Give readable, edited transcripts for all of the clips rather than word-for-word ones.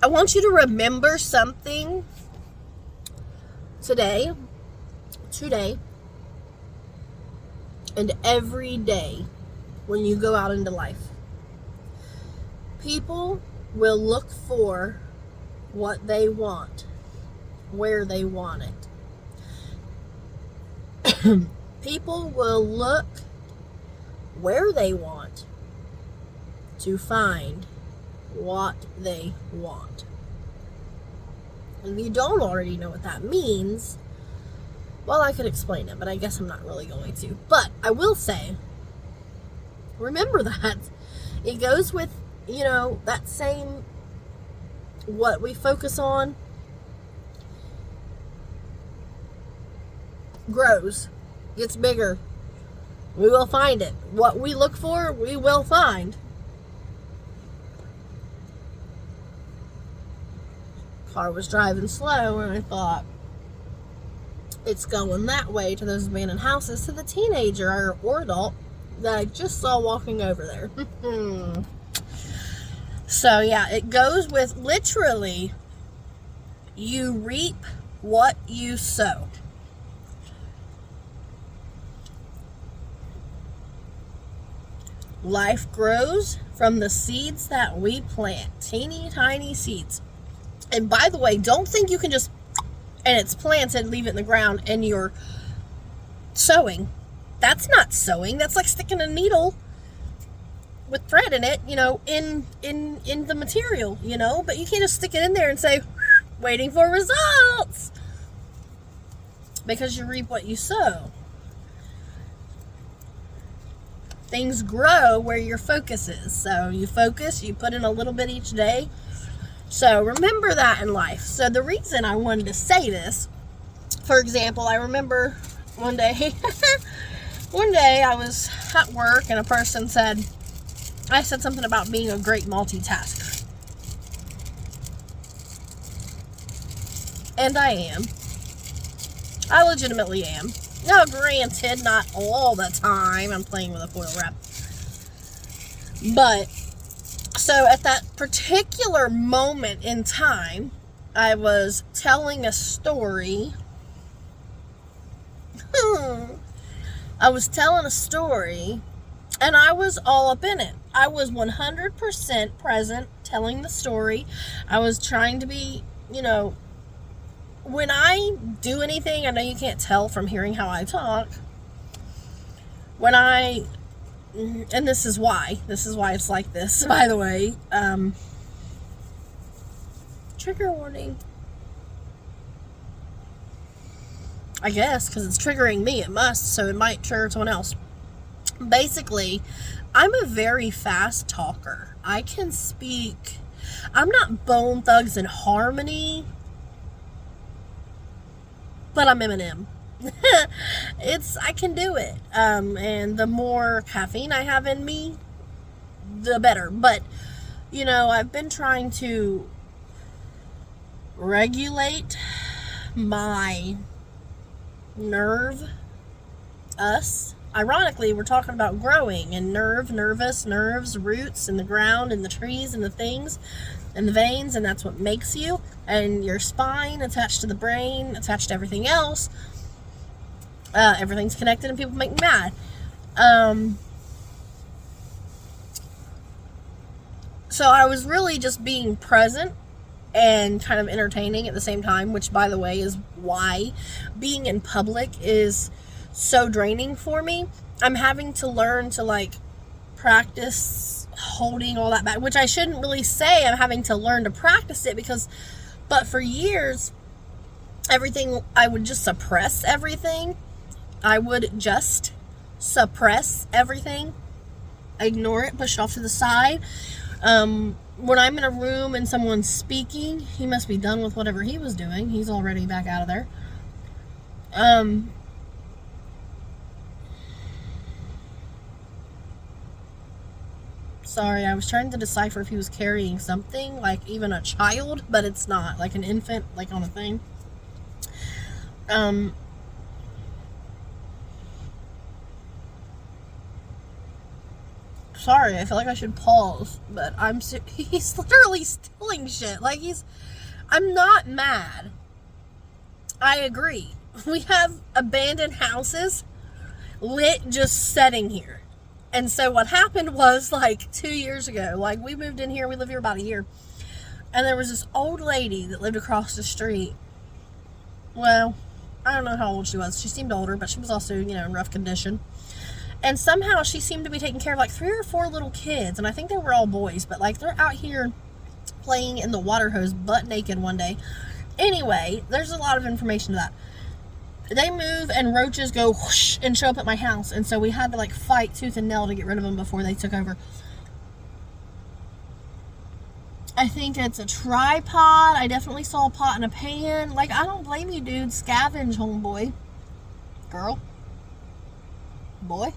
I want you to remember something today, and every day when you go out into life. People will look for what they want, where they want it. People will look where they want to find what they want. And if you don't already know what that means, well, I could explain it, but I guess I'm not really going to. But I will say, remember that. It goes with, that same, what we focus on grows, gets bigger. We will find it. What we look for, we will find. Car was driving slow, and I thought, it's going that way to those abandoned houses, to the teenager or adult that I just saw walking over there. So yeah, it goes with literally, you reap what you sow. Life grows from the seeds that we plant. Teeny tiny seeds. And by the way, don't think you can just, and it's planted, leave it in the ground, and you're sowing. That's not sowing. That's like sticking a needle with thread in it, in the material, But you can't just stick it in there and say, waiting for results. Because you reap what you sow. Things grow where your focus is. So you focus, you put in a little bit each day. So remember that in life. So the reason I wanted to say this, for example, I remember one day I was at work and a person said, I said something about being a great multitasker. And I am. I legitimately am. Now, granted, not all the time. I'm playing with a foil wrap. But, so at that particular moment in time, I was telling a story. I was telling a story, and I was all up in it. I was 100% present telling the story. I was trying to be, when I do anything, I know you can't tell from hearing how I talk. And this is why it's like this, by the way. Trigger warning. I guess, because it's triggering me, it must, so it might trigger someone else. Basically, I'm a very fast talker. I can speak. I'm not Bone Thugs and Harmony, but I'm Eminem. I can do it. And the more caffeine I have in me, the better. But, I've been trying to regulate my Ironically, we're talking about growing and nerves, roots, and the ground, and the trees, and the things, and the veins, and that's what makes you. And your spine attached to the brain, attached to everything else. Everything's connected, and people make me mad. So I was really just being present and kind of entertaining at the same time, which, by the way, is why being in public is so draining for me. I'm having to learn to, practice holding all that back, which I shouldn't really say. I'm having to learn to practice it but for years, I would just suppress everything. I would just suppress everything, ignore it, push it off to the side. When I'm in a room and someone's speaking, he must be done with whatever he was doing. He's already back out of there. Sorry, I was trying to decipher if he was carrying something, like even a child, but it's not, like an infant, like on a thing. sorry, I feel like I should pause, but he's literally stealing shit. Like, I'm not mad. I agree. We have abandoned houses lit just sitting here. And so what happened was, like, 2 years ago, like, we moved in here, we lived here about a year, and there was this old lady that lived across the street. Well, I don't know how old she was. She seemed older, but she was also, in rough condition. And somehow she seemed to be taking care of, like, 3 or 4 little kids, and I think they were all boys, but, like, they're out here playing in the water hose butt naked one day. Anyway, there's a lot of information to that. They move and roaches go whoosh and show up at my house, and so we had to, like, fight tooth and nail to get rid of them before they took over. I think it's a tripod. I definitely saw a pot and a pan. Like, I don't blame you, dude. Scavenge, homeboy. Girl. Boy.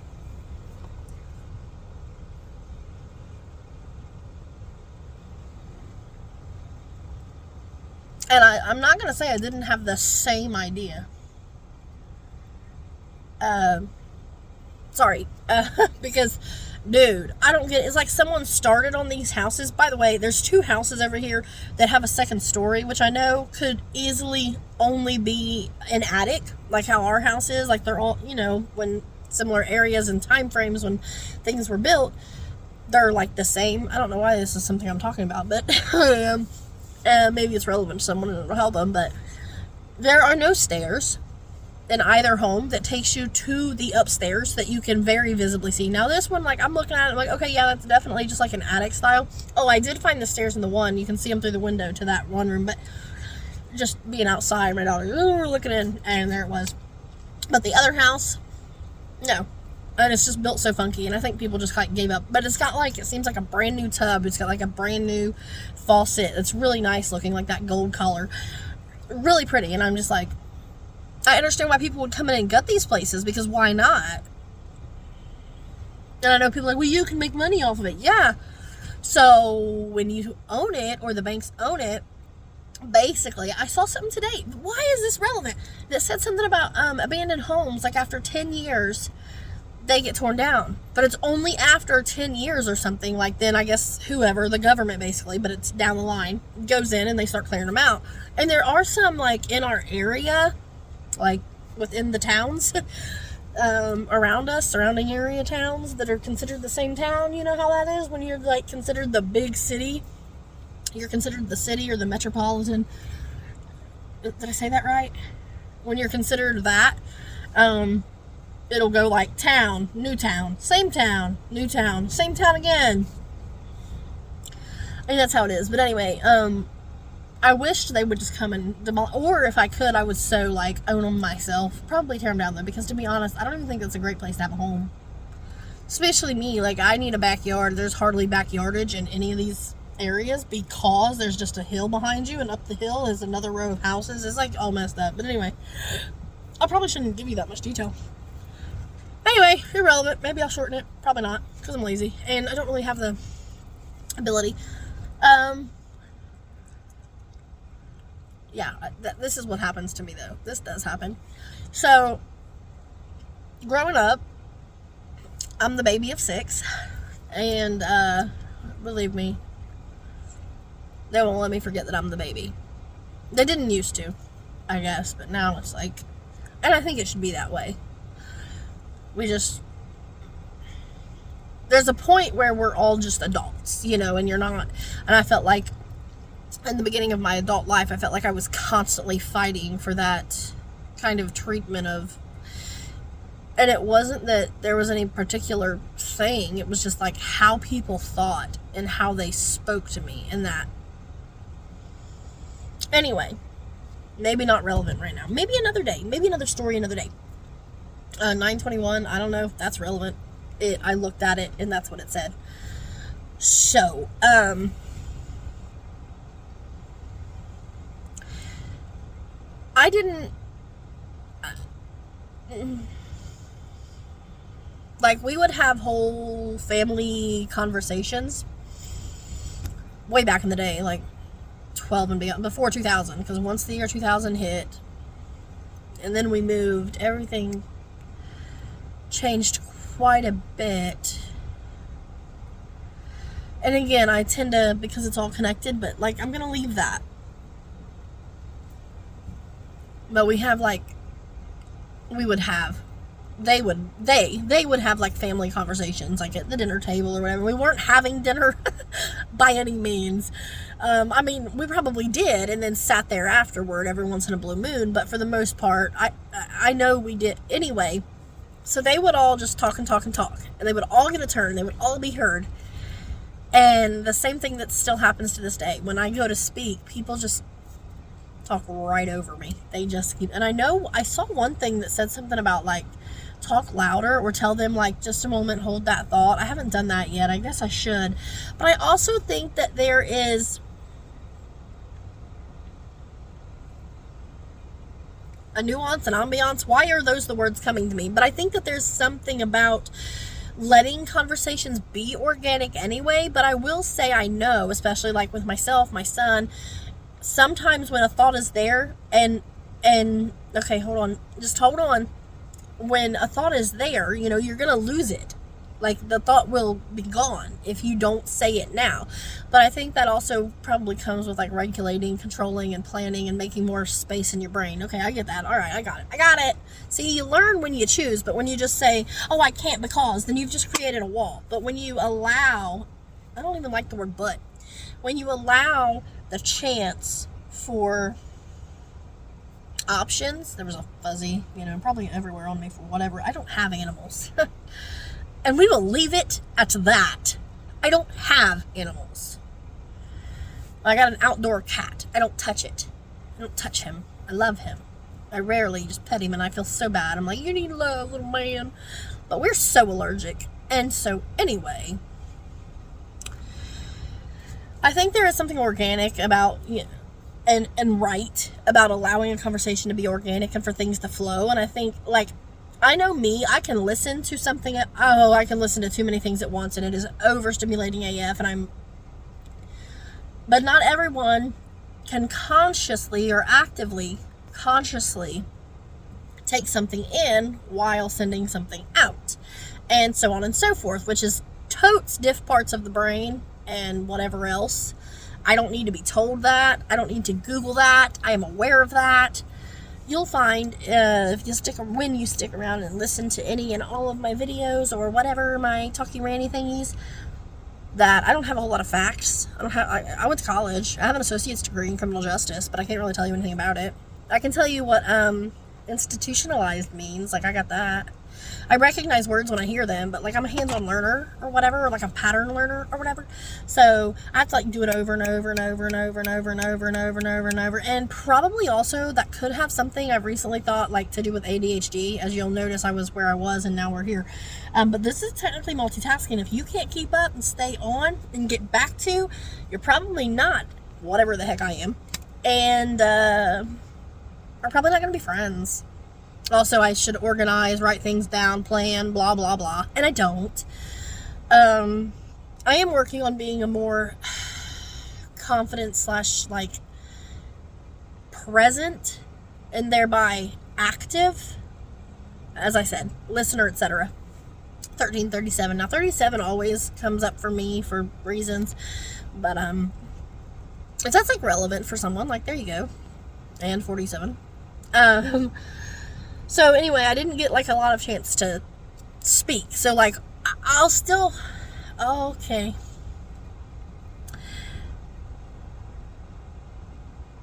And I'm not going to say I didn't have the same idea. Sorry. Because, dude, I don't get it. It's like someone started on these houses. By the way, there's 2 houses over here that have a second story, which I know could easily only be an attic, like how our house is. Like, they're all, when similar areas and time frames when things were built, they're like the same. I don't know why this is something I'm talking about, but maybe it's relevant to someone and it'll help them. But there are no stairs in either home that takes you to the upstairs that you can very visibly see. Now this one, like, I'm looking at it, I'm like, okay, yeah, that's definitely just like an attic style. Oh, I did find the stairs in the one. You can see them through the window to that one room, but just being outside, my daughter, we're looking in, and there it was. But the other house, no. And it's just built so funky, and I think people just, like, gave up. But it's got, like, it seems like a brand new tub. It's got, like, a brand new faucet. It's really nice looking, like that gold color. Really pretty, and I'm just like, I understand why people would come in and gut these places, because why not? And I know people are like, well, you can make money off of it. Yeah. So when you own it, or the banks own it, basically, I saw something today. Why is this relevant? That said something about abandoned homes, like after 10 years, they get torn down. But it's only after 10 years or something, like then I guess whoever, the government basically, but it's down the line, goes in and they start clearing them out. And there are some, like, in our area, like within the towns around us, surrounding area towns that are considered the same town. You know how that is when you're, like, considered the big city. You're considered the city or the metropolitan. Did I say that right? When you're considered that, it'll go like town, new town, new town, same town again. I mean, that's how it is. But anyway, I wished they would just come and demolish, or if I could, I would so, like, own them myself. Probably tear them down though, because to be honest, I don't even think that's a great place to have a home. Especially me, like, I need a backyard. There's hardly backyardage in any of these areas because there's just a hill behind you, and up the hill is another row of houses. It's like all messed up. But anyway, I probably shouldn't give you that much detail. Anyway, irrelevant. Maybe I'll shorten it. Probably not, because I'm lazy and I don't really have the ability. Yeah, this is what happens to me though. This does happen. So, growing up, I'm the baby of 6, and believe me, they won't let me forget that I'm the baby. They didn't used to, I guess, but now it's like, and I think it should be that way. There's a point where we're all just adults, and you're not, and I felt like in the beginning of my adult life, I felt like I was constantly fighting for that kind of treatment of, and it wasn't that there was any particular thing, it was just like how people thought and how they spoke to me, and that. Anyway, maybe not relevant right now. Maybe another day. Maybe another story another day. 921, I don't know if that's relevant. I looked at it and that's what it said. So, I didn't, like, we would have whole family conversations way back in the day, like 12 and beyond, before 2000, because once the year 2000 hit, and then we moved, everything changed quite a bit. And again, I tend to, because it's all connected, but like, I'm gonna leave that. But we have like, we would have, they would have like family conversations, like at the dinner table or whatever. We weren't having dinner by any means. I mean, we probably did, and then sat there afterward every once in a blue moon. But for the most part, I know we did anyway. So they would all just talk and talk and talk, and they would all get a turn. They would all be heard. And the same thing that still happens to this day. When I go to speak, people just talk right over me. They just keep, and I know I saw one thing that said something about like talk louder or tell them like just a moment, hold that thought. I haven't done that yet. I guess I should. But I also think that there is a nuance, an ambiance. Why are those the words coming to me? But I think that there's something about letting conversations be organic anyway. But I will say, I know, especially like with myself, my son, sometimes when a thought is there and okay, hold on, just hold on. When a thought is there, you know, you're gonna lose it. Like, the thought will be gone if you don't say it now. But I think that also probably comes with like regulating, controlling, and planning, and making more space in your brain. Okay, I get that. All right, I got it. See, you learn when you choose, but when you just say, oh, I can't because, then you've just created a wall. But when you allow, I don't even like the word but, when you allow the chance for options, there was a fuzzy, you know, probably everywhere on me for whatever. I don't have animals. And we will leave it at that. I don't have animals. I got an outdoor cat. I don't touch it. I don't touch him. I love him. I rarely just pet him, and I feel so bad. I'm like, you need love, little man. But we're so allergic. And so, anyway, I think there is something organic about, you know, and right about allowing a conversation to be organic and for things to flow. And I think, like, I know me, I can listen to something, I can listen to too many things at once, and it is overstimulating AF, but not everyone can consciously or actively, consciously take something in while sending something out, and so on and so forth, which is totes diff parts of the brain and whatever else. I don't need to be told that. I don't need to Google that. I am aware of that. You'll find, when you stick around and listen to any and all of my videos or whatever, my talky ranty thingies, that I don't have a whole lot of facts. I went to college. I have an associate's degree in criminal justice, but I can't really tell you anything about it. I can tell you what institutionalized means. Like, I got that. I recognize words when I hear them, but like, I'm a hands-on learner or whatever, or like a pattern learner or whatever. So I have to like do it over and over and over and over and over and over and over and over and over. And probably also that could have something I've recently thought like to do with ADHD. As you'll notice, I was where I was and now we're here. But this is technically multitasking. If you can't keep up and stay on and get back to, you're probably not whatever the heck I am. And are probably not going to be friends. Also, I should organize, write things down, plan, blah, blah, blah. And I don't. I am working on being a more confident / like present and thereby active, as I said, listener, etc. 1337. Now, 37 always comes up for me for reasons, but if that's like relevant for someone, like, there you go. And 47. So anyway, I didn't get like a lot of chance to speak. So like, I'll still, okay.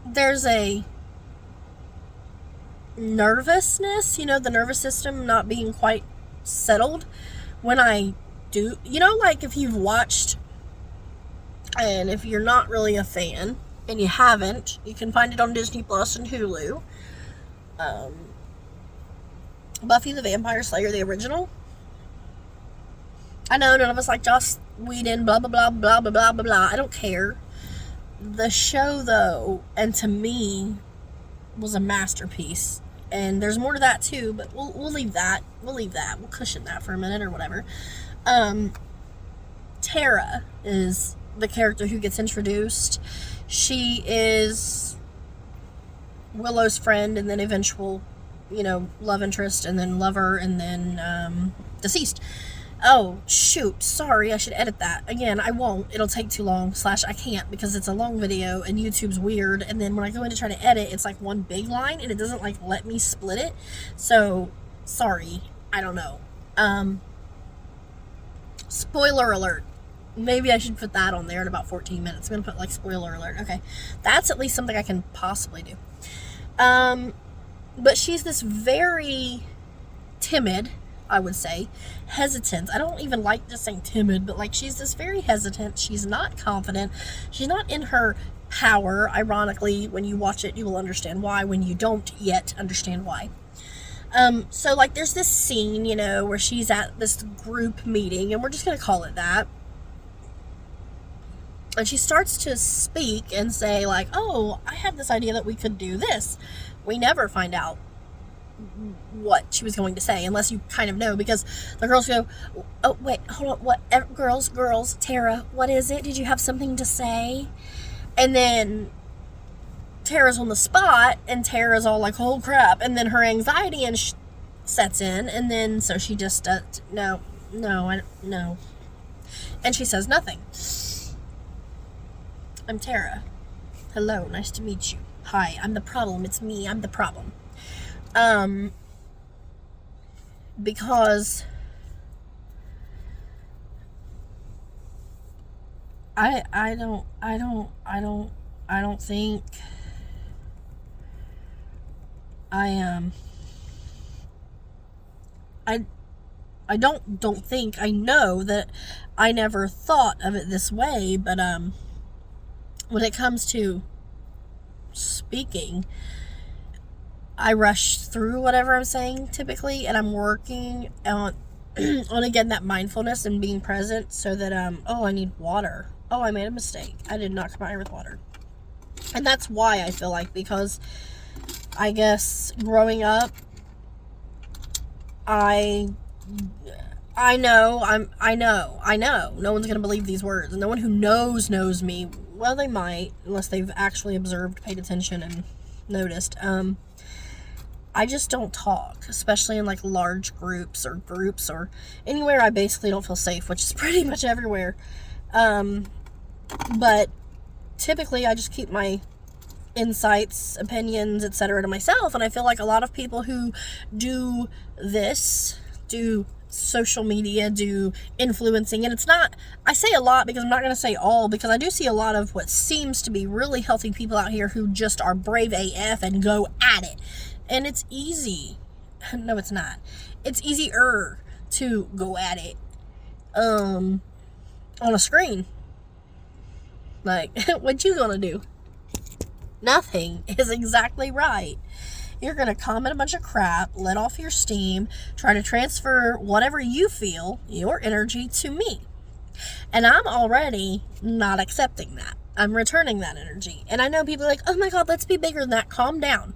There's a nervousness, you know, the nervous system not being quite settled when I do, you know, like if you've watched, and if you're not really a fan and you haven't, you can find it on Disney Plus and Hulu. Buffy the Vampire Slayer, the original. I know none of us like Joss Whedon, blah, blah, blah, blah, blah, blah, blah, blah. I don't care. The show, though, and to me, was a masterpiece. And there's more to that, too, but we'll leave that. We'll cushion that for a minute or whatever. Tara is the character who gets introduced. She is Willow's friend and then eventual, you know, love interest, and then lover, and then deceased. Oh, shoot. Sorry, I should edit that. Again, I won't. It'll take too long. / I can't because it's a long video and YouTube's weird. And then when I go in to try to edit, it's like one big line and it doesn't like let me split it. So, sorry. I don't know. Spoiler alert. Maybe I should put that on there in about 14 minutes. I'm going to put like spoiler alert. Okay. That's at least something I can possibly do. But she's this very timid, I would say, hesitant. I don't even like just saying timid, but like she's this very hesitant. She's not confident. She's not in her power. Ironically, when you watch it, you will understand why. When you don't yet understand why. So like there's this scene, you know, where she's at this group meeting, and we're just going to call it that. And she starts to speak and say like, oh, I had this idea that we could do this. We never find out what she was going to say unless you kind of know, because the girls go, oh wait, hold on, what, girls, Tara, what is it? Did you have something to say? And then Tara's on the spot and Tara's all like, oh crap, and then her anxiety sets in, and then so she just no, and she says nothing. I'm Tara. Hello, nice to meet you. Hi, I'm the problem. It's me. I'm the problem. Because I don't think I know that I never thought of it this way, but when it comes to speaking, I rush through whatever I'm saying typically, and I'm working on again that mindfulness and being present, so that oh, I need water. Oh, I made a mistake. I did not come out here with water. And that's why I feel like, because I guess growing up, I know. No one's gonna believe these words, and no one who knows me. Well, they might, unless they've actually observed, paid attention, and noticed. I just don't talk, especially in like large groups or anywhere I basically don't feel safe, which is pretty much everywhere. But typically I just keep my insights, opinions, etc. to myself, and I feel like a lot of people who do social media, do influencing, and it's not, I say a lot because I'm not going to say all, because I do see a lot of what seems to be really healthy people out here who just are brave AF and go at it, and it's easy. No, it's not. It's easier to go at it on a screen. Like, what you gonna do? Nothing is exactly right. You're going to comment a bunch of crap, let off your steam, try to transfer whatever you feel, your energy, to me. And I'm already not accepting that. I'm returning that energy. And I know people are like, oh my God, let's be bigger than that. Calm down.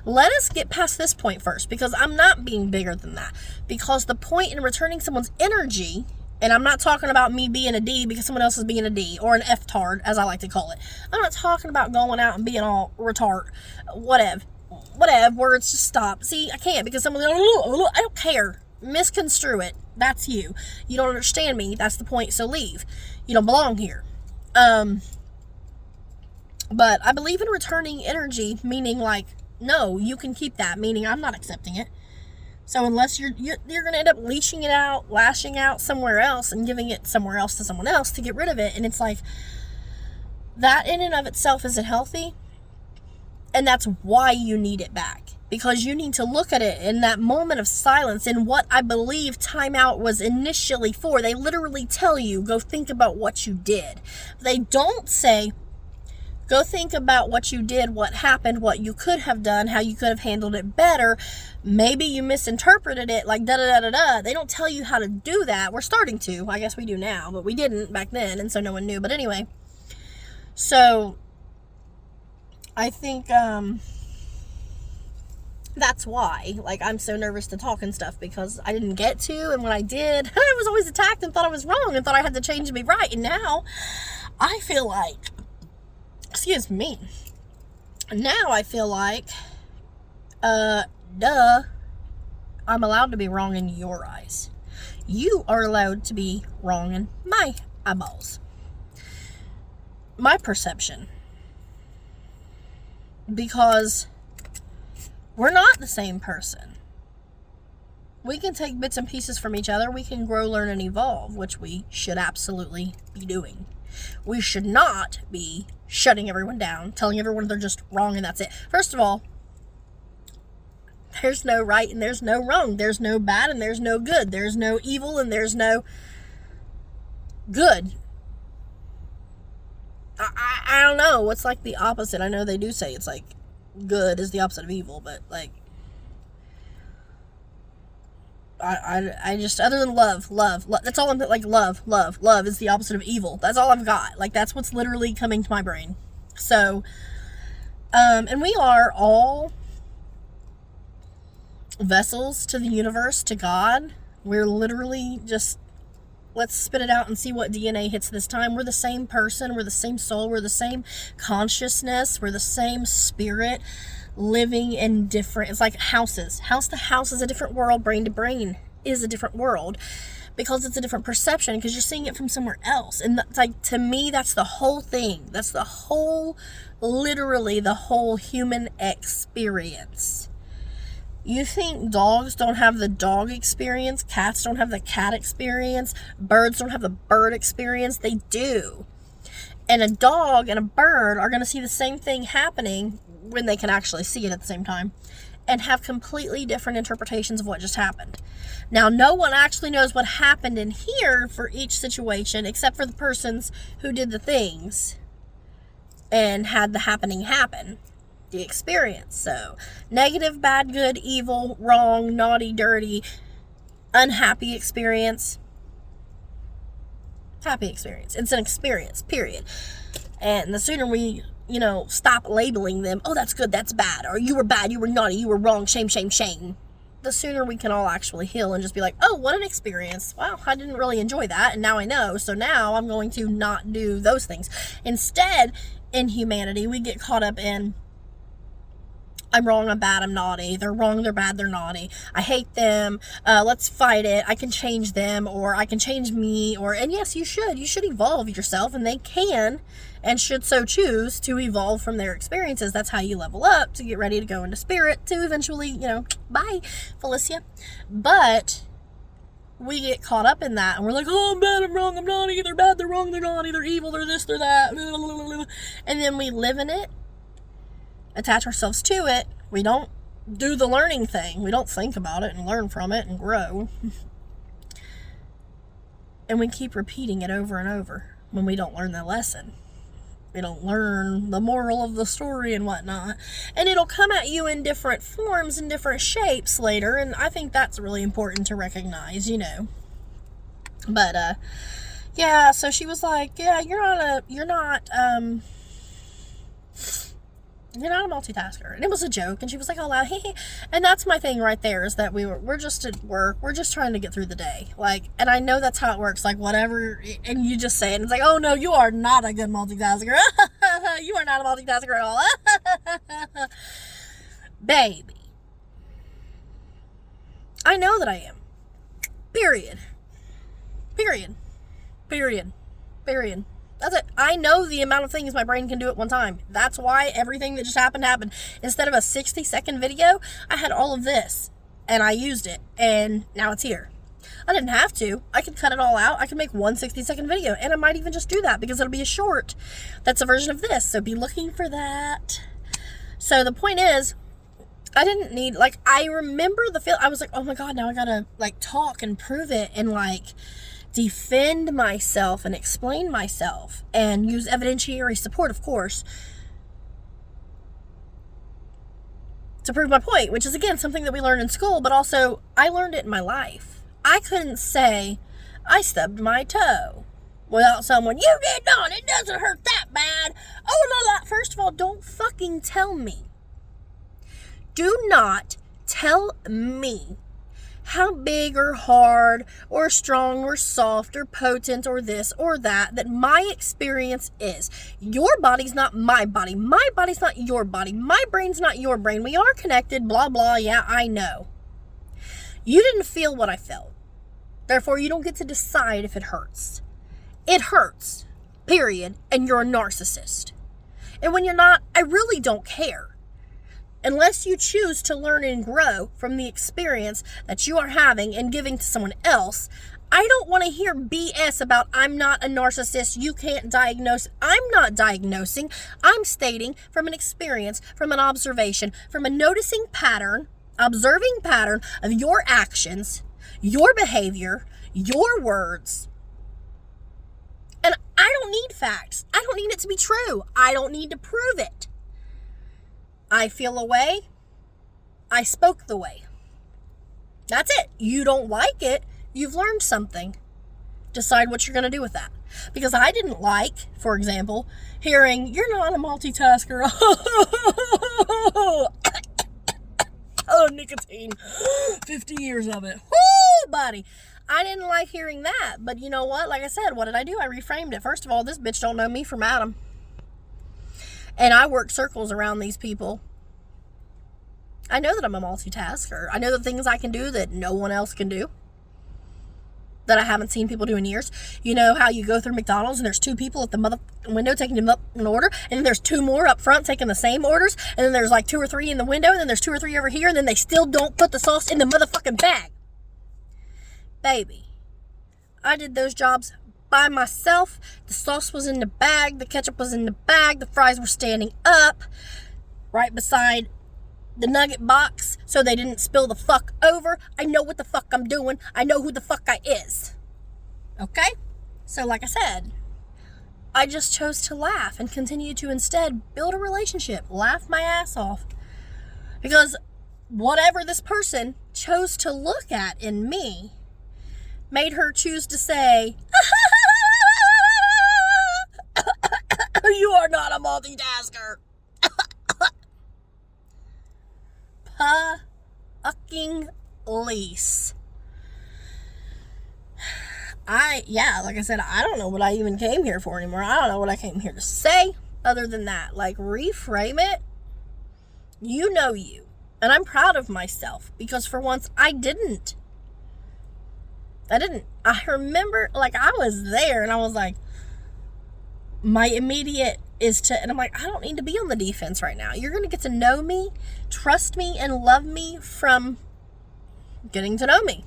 Let us get past this point first, because I'm not being bigger than that. Because the point in returning someone's energy, and I'm not talking about me being a D because someone else is being a D, or an F-tard, as I like to call it. I'm not talking about going out and being all retard, whatever, words just stop. See, I can't, because someone's like, I don't care. Misconstrue it. That's you. You don't understand me. That's the point, so leave. You don't belong here. But I believe in returning energy, meaning like, no, you can keep that, meaning I'm not accepting it. So unless you're going to end up leaching it out, lashing out somewhere else, and giving it somewhere else to someone else to get rid of it. And it's like, that in and of itself isn't healthy. And that's why you need it back. Because you need to look at it in that moment of silence, in what I believe timeout was initially for. They literally tell you, go think about what you did. They don't say, go think about what you did, what happened, what you could have done, how you could have handled it better. Maybe you misinterpreted it, like da-da-da-da-da. They don't tell you how to do that. We're starting to. I guess we do now, but we didn't back then, and so no one knew. But anyway, so I think that's why, like, I'm so nervous to talk and stuff, because I didn't get to, and when I did, I was always attacked and thought I was wrong and thought I had to change to be right. And now I feel like, excuse me, now I feel like, I'm allowed to be wrong in your eyes. You are allowed to be wrong in my eyeballs. My perception. Because we're not the same person. We can take bits and pieces from each other. We can grow, learn, and evolve, which we should absolutely be doing. We should not be shutting everyone down, telling everyone they're just wrong and that's it. First of all, there's no right and there's no wrong. There's no bad and there's no good. There's no evil and there's no good. I don't know. What's like the opposite? I know they do say it's like good is the opposite of evil, but like I just, other than love, that's all I'm, like, love is the opposite of evil. That's all I've got. Like, that's what's literally coming to my brain. So, and we are all vessels to the universe, to God. We're literally just, let's spit it out and see what DNA hits this time. We're the same person, we're the same soul, we're the same consciousness, we're the same spirit, living in different, it's like houses. House to house is a different world, brain to brain is a different world, because it's a different perception, because you're seeing it from somewhere else. And that's like, to me, that's the whole thing. That's the whole, literally the whole human experience. You think dogs don't have the dog experience, cats don't have the cat experience, birds don't have the bird experience? They do. And a dog and a bird are going to see the same thing happening when they can actually see it at the same time, and have completely different interpretations of what just happened. Now, no one actually knows what happened in here for each situation, except for the persons who did the things and had the happening happen, the experience. So, negative, bad, good, evil, wrong, naughty, dirty, unhappy experience, happy experience. It's an experience, period. And the sooner we, stop labeling them, oh, that's good, that's bad, or you were bad, you were naughty, you were wrong, shame, shame, shame, the sooner we can all actually heal and just be like, oh, what an experience. Wow, I didn't really enjoy that, and now I know, so now I'm going to not do those things. Instead, in humanity, we get caught up in, I'm wrong, I'm bad, I'm naughty, they're wrong, they're bad, they're naughty, I hate them, let's fight it, I can change them, or I can change me, and yes, you should evolve yourself, and they can, and should so choose to evolve from their experiences. That's how you level up, to get ready to go into spirit, to eventually, bye, Felicia. But we get caught up in that, and we're like, oh, I'm bad, I'm wrong, I'm naughty, they're bad, they're wrong, they're naughty, they're evil, they're this, they're that, and then we live in it, attach ourselves to it. We don't do the learning thing. We don't think about it and learn from it and grow. And we keep repeating it over and over when we don't learn the lesson. We don't learn the moral of the story and whatnot. And it'll come at you in different forms and different shapes later, and I think that's really important to recognize, But, yeah, so she was like, yeah, you're not a multitasker. And it was a joke, and she was like, oh, loud, hey. And that's my thing right there, is that we're just at work, we're just trying to get through the day. Like, and I know that's how it works, like, whatever, and you just say it, and it's like, oh, no, you are not a good multitasker. You are not a multitasker at all. Baby. I know that I am. Period. That's it. I know the amount of things my brain can do at one time. That's why everything that just happened. Instead of a 60-second video, I had all of this, and I used it, and now it's here. I didn't have to. I could cut it all out. I could make one 60-second video, and I might even just do that, because it'll be a short. That's a version of this, so be looking for that. So the point is, I didn't need, I remember the feel. I was like, oh my God, now I gotta, talk and prove it, and, defend myself and explain myself and use evidentiary support, of course, to prove my point, which is, again, something that we learn in school, but also I learned it in my life. I couldn't say, I stubbed my toe without someone, you did not, it doesn't hurt that bad. Oh, no, first of all, don't fucking tell me. Do not tell me how big or hard or strong or soft or potent or this or that my experience is. Your body's not my body. My body's not your body. My brain's not your brain. We are connected, blah, blah, yeah, I know. You didn't feel what I felt. Therefore, you don't get to decide if it hurts. It hurts, period, and you're a narcissist. And when you're not, I really don't care. Unless you choose to learn and grow from the experience that you are having and giving to someone else, I don't want to hear BS about I'm not a narcissist, you can't diagnose. I'm not diagnosing. I'm stating from an experience, from an observation, from a observing pattern of your actions, your behavior, your words. And I don't need facts. I don't need it to be true. I don't need to prove it. I feel a way. I spoke the way. That's it. You don't like it. You've learned something. Decide what you're going to do with that. Because I didn't like, for example, hearing, you're not a multitasker. Oh, nicotine. 50 years of it. Woo, buddy. I didn't like hearing that. But you know what? Like I said, what did I do? I reframed it. First of all, this bitch don't know me from Adam. And I work circles around these people. I know that I'm a multitasker. I know the things I can do that no one else can do, that I haven't seen people do in years. You know how you go through McDonald's and there's 2 people at the window taking them up an order, and then there's 2 more up front taking the same orders, and then there's like 2 or 3 in the window, and then there's 2 or 3 over here, and then they still don't put the sauce in the motherfucking bag. Baby, I did those jobs by myself. The sauce was in the bag, the ketchup was in the bag, the fries were standing up right beside the nugget box so they didn't spill the fuck over. I know what the fuck I'm doing. I know who the fuck I is. Okay? So like I said, I just chose to laugh and continue to instead build a relationship, laugh my ass off. Because whatever this person chose to look at in me made her choose to say, you are not a multitasker. Fucking lease. Like I said, I don't know what I even came here for anymore. I don't know what I came here to say other than that. Like, reframe it. You know you. And I'm proud of myself because for once I didn't. I remember, like, I was there and I was like, my immediate is to, and I'm like, I don't need to be on the defense right now. You're going to get to know me, trust me, and love me from getting to know me.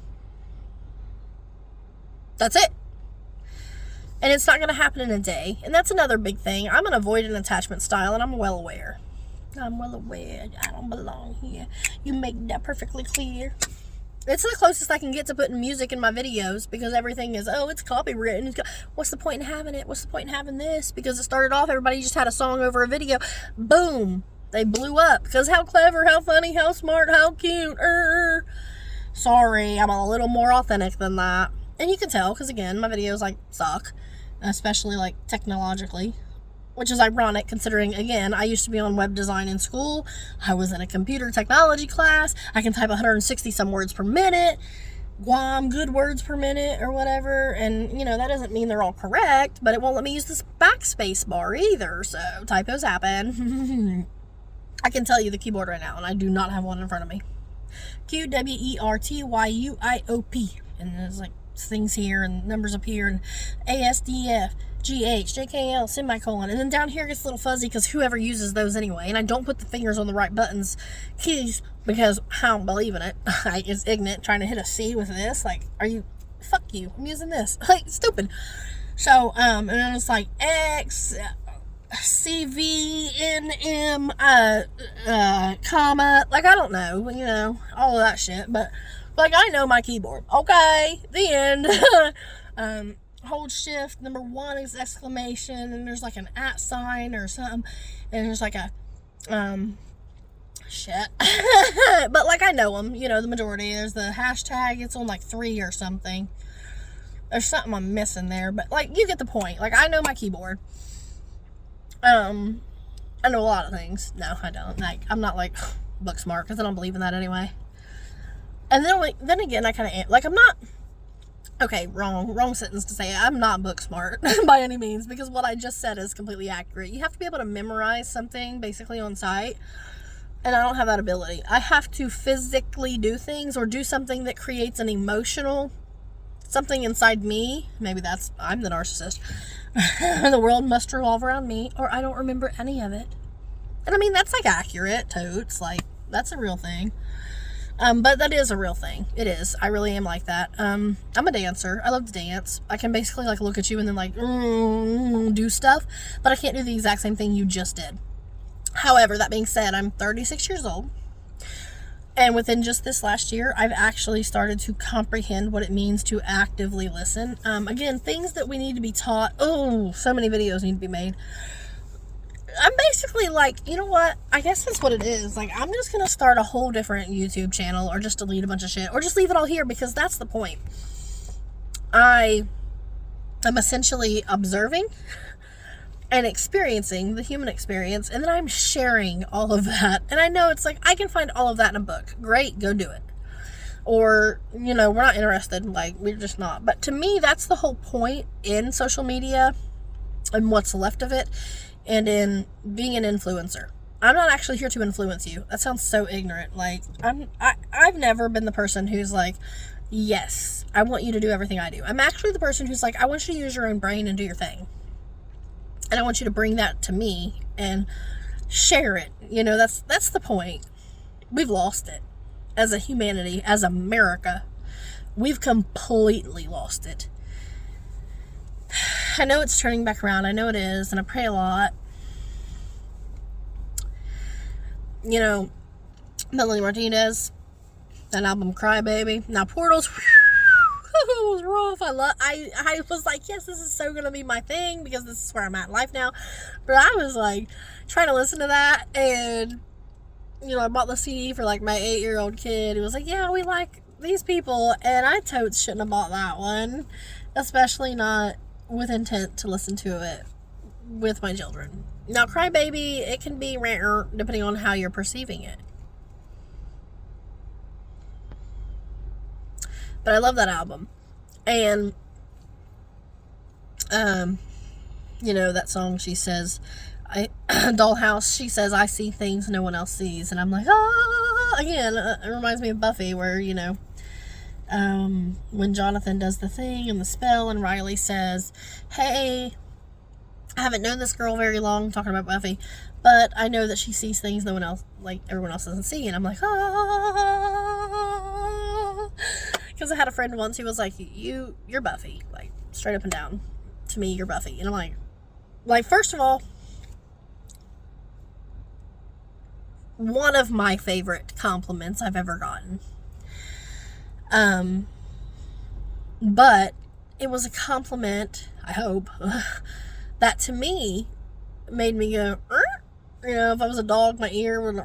That's it. And it's not going to happen in a day. And that's another big thing. I'm an avoidant attachment style, and I'm well aware. I don't belong here. You make that perfectly clear. It's the closest I can get to putting music in my videos because everything is, it's copywritten. What's the point in having it? What's the point in having this? Because it started off, everybody just had a song over a video. Boom. They blew up. Because how clever, how funny, how smart, how cute. Sorry, I'm a little more authentic than that. And you can tell because, again, my videos, like, suck. Especially, like, technologically. Which is ironic considering, again, I used to be on web design in school. I was in a computer technology class. I can type 160 some words per minute. Guam, good words per minute or whatever. And, that doesn't mean they're all correct, but it won't let me use this backspace bar either. So, typos happen. I can tell you the keyboard right now, and I do not have one in front of me. QWERTYUIOP. And there's, like, things here and numbers up here and ASDF. GH, JKL, semicolon, and then down here it gets a little fuzzy because whoever uses those anyway, and I don't put the fingers on the right buttons, keys, because I don't believe in it. I is ignorant trying to hit a C with this, like, fuck you, I'm using this, like, stupid. So, and then it's like X, CVNM, comma, like, I don't know, all of that shit, but, like, I know my keyboard, okay, the end. Hold shift, number 1 is exclamation, and there's like an @ sign or something, and there's like a, shit, but like I know them, the majority. There's the hashtag, it's on like 3 or something. There's something I'm missing there, but like, you get the point. Like, I know my keyboard. I know a lot of things. No, I don't. Like, I'm not like book smart, because I don't believe in that anyway. And then again, I kind of, like, I'm not, okay, wrong sentence to say. I'm not book smart by any means, because what I just said is completely accurate. You have to be able to memorize something basically on site, and I don't have that ability. I have to physically do things or do something that creates an emotional something inside me, maybe I'm the narcissist, the world must revolve around me, or I don't remember any of it. And I mean, that's like accurate, totes, like, that's a real thing. But that is a real thing. It is. I really am like that. I'm a dancer. I love to dance. I can basically like look at you and then like do stuff, but I can't do the exact same thing you just did. However, that being said, I'm 36 years old, and within just this last year, I've actually started to comprehend what it means to actively listen. Again, things that we need to be taught. Oh, so many videos need to be made. I'm basically like, you know what? I guess that's what it is. Like, I'm just going to start a whole different YouTube channel, or just delete a bunch of shit, or just leave it all here, because that's the point. I am essentially observing and experiencing the human experience, and then I'm sharing all of that. And I know it's like, I can find all of that in a book. Great, go do it. Or, you know, we're not interested. Like, we're just not. But to me, that's the whole point in social media and what's left of it, and in being an influencer. I'm not actually here to influence you. That sounds so ignorant. Like, I've never been the person who's like, yes, I want you to do everything I do. I'm actually the person who's like, I want you to use your own brain and do your thing. And I want you to bring that to me and share it. You know, that's the point. We've lost it. As a humanity, as America, we've completely lost it. I know it's turning back around. I know it is, and I pray a lot. You know, Melanie Martinez, that album Cry Baby. Now Portals, it was rough. I was like, yes, this is so gonna be my thing, because this is where I'm at in life now. But I was like trying to listen to that, and you know, I bought the CD for like my 8-year-old kid who was like, yeah, we like these people, and I totes shouldn't have bought that one, especially not with intent to listen to it with my children. Now, Cry Baby, it can be rare depending on how you're perceiving it. But I love that album. And, you know, that song, she says, Dollhouse, she says, I see things no one else sees. And I'm like, ah, again, it reminds me of Buffy, where, you know, when Jonathan does the thing and the spell, and Riley says, hey, I haven't known this girl very long, talking about Buffy, but I know that she sees things no one else, like everyone else, doesn't see. And I'm like, ah, because I had a friend once who was like, you're Buffy, like straight up and down. To me, you're Buffy. And I'm like, first of all, one of my favorite compliments I've ever gotten. But it was a compliment, I hope, that to me made me go, you know, if I was a dog, my ear would,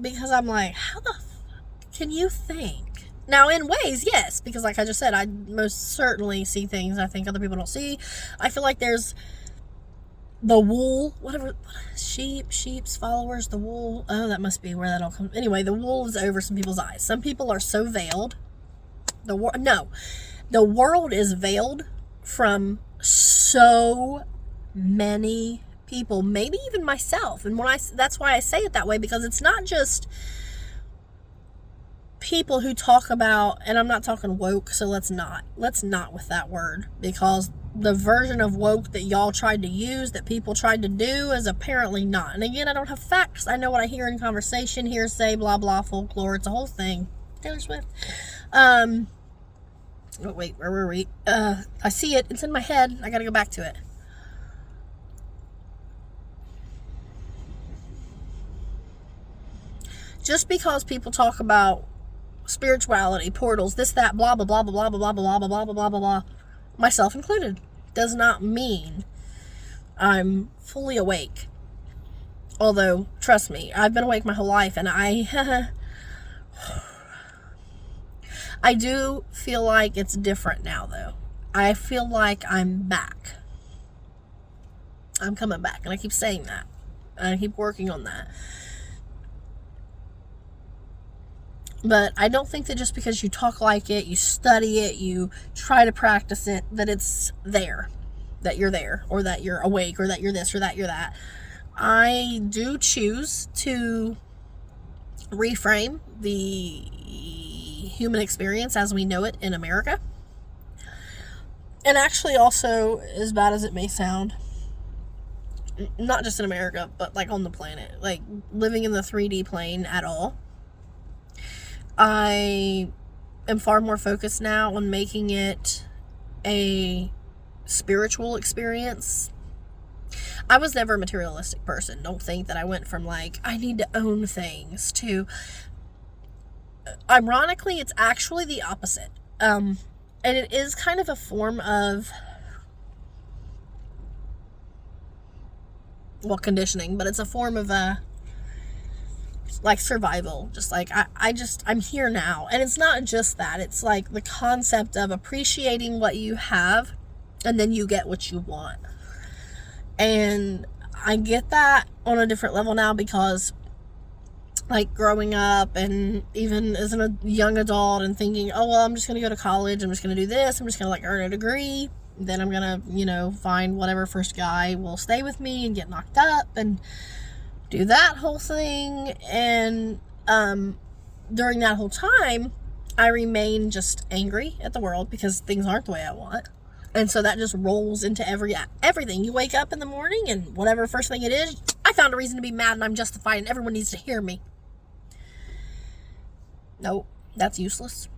because I'm like, how the fuck can you think? Now, in ways, yes, because like I just said, I most certainly see things I think other people don't see. I feel like there's the wool, sheep's followers, the wool. Oh, that must be where that all comes. Anyway, the wool is over some people's eyes. Some people are so veiled. The world is veiled from so many people, maybe even myself. And that's why I say it that way, because it's not just people who talk about, and I'm not talking woke, so let's not with that word, because the version of woke that y'all tried to use, that people tried to do, is apparently not. And again, I don't have facts. I know what I hear in conversation, hearsay, blah blah, folklore. It's a whole thing. Taylor Swift. Oh wait, where were we? I see it. It's in my head. I gotta go back to it. Just because people talk about spirituality, portals, this, that, blah, blah, blah, blah, blah, blah, blah, blah, blah, blah, blah, blah, blah, myself included, does not mean I'm fully awake. Although, trust me, I've been awake my whole life, and I do feel like it's different now, though. I feel like I'm back. I'm coming back, and I keep saying that. And I keep working on that. But I don't think that just because you talk like it, you study it, you try to practice it, that it's there. That you're there, or that you're awake, or that you're this, or that you're that. I do choose to reframe the human experience as we know it in America. And actually, also, as bad as it may sound, not just in America, but like on the planet, like living in the 3D plane at all, I am far more focused now on making it a spiritual experience. I was never a materialistic person. Don't think that I went from like, I need to own things to, ironically, it's actually the opposite. And it is kind of a form of, well, conditioning, but it's a form of like survival. Just like, I'm here now. And it's not just that. It's like the concept of appreciating what you have, and then you get what you want. And I get that on a different level now, because like growing up and even as a young adult and thinking, oh, well, I'm just going to go to college. I'm just going to do this. I'm just going to like earn a degree. Then I'm going to, find whatever first guy will stay with me and get knocked up and do that whole thing. And during that whole time, I remain just angry at the world because things aren't the way I want. And so that just rolls into everything. You wake up in the morning and whatever first thing it is, I found a reason to be mad and I'm justified and everyone needs to hear me. Nope, that's useless.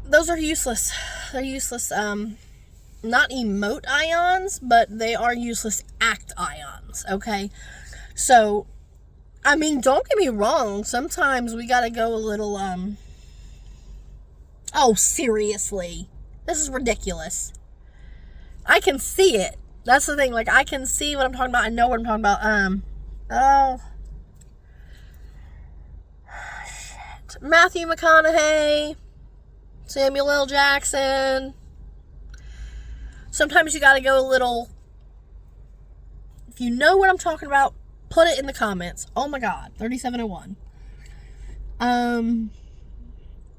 Those are useless. They're useless, not emote ions, but they are useless act ions, okay? So, I mean, don't get me wrong. Sometimes we gotta go a little, oh, seriously. This is ridiculous. I can see it. That's the thing. Like, I can see what I'm talking about. I know what I'm talking about. Shit. Matthew McConaughey, Samuel L. Jackson. Sometimes you gotta go a little. If you know what I'm talking about, put it in the comments. Oh my God, 3701.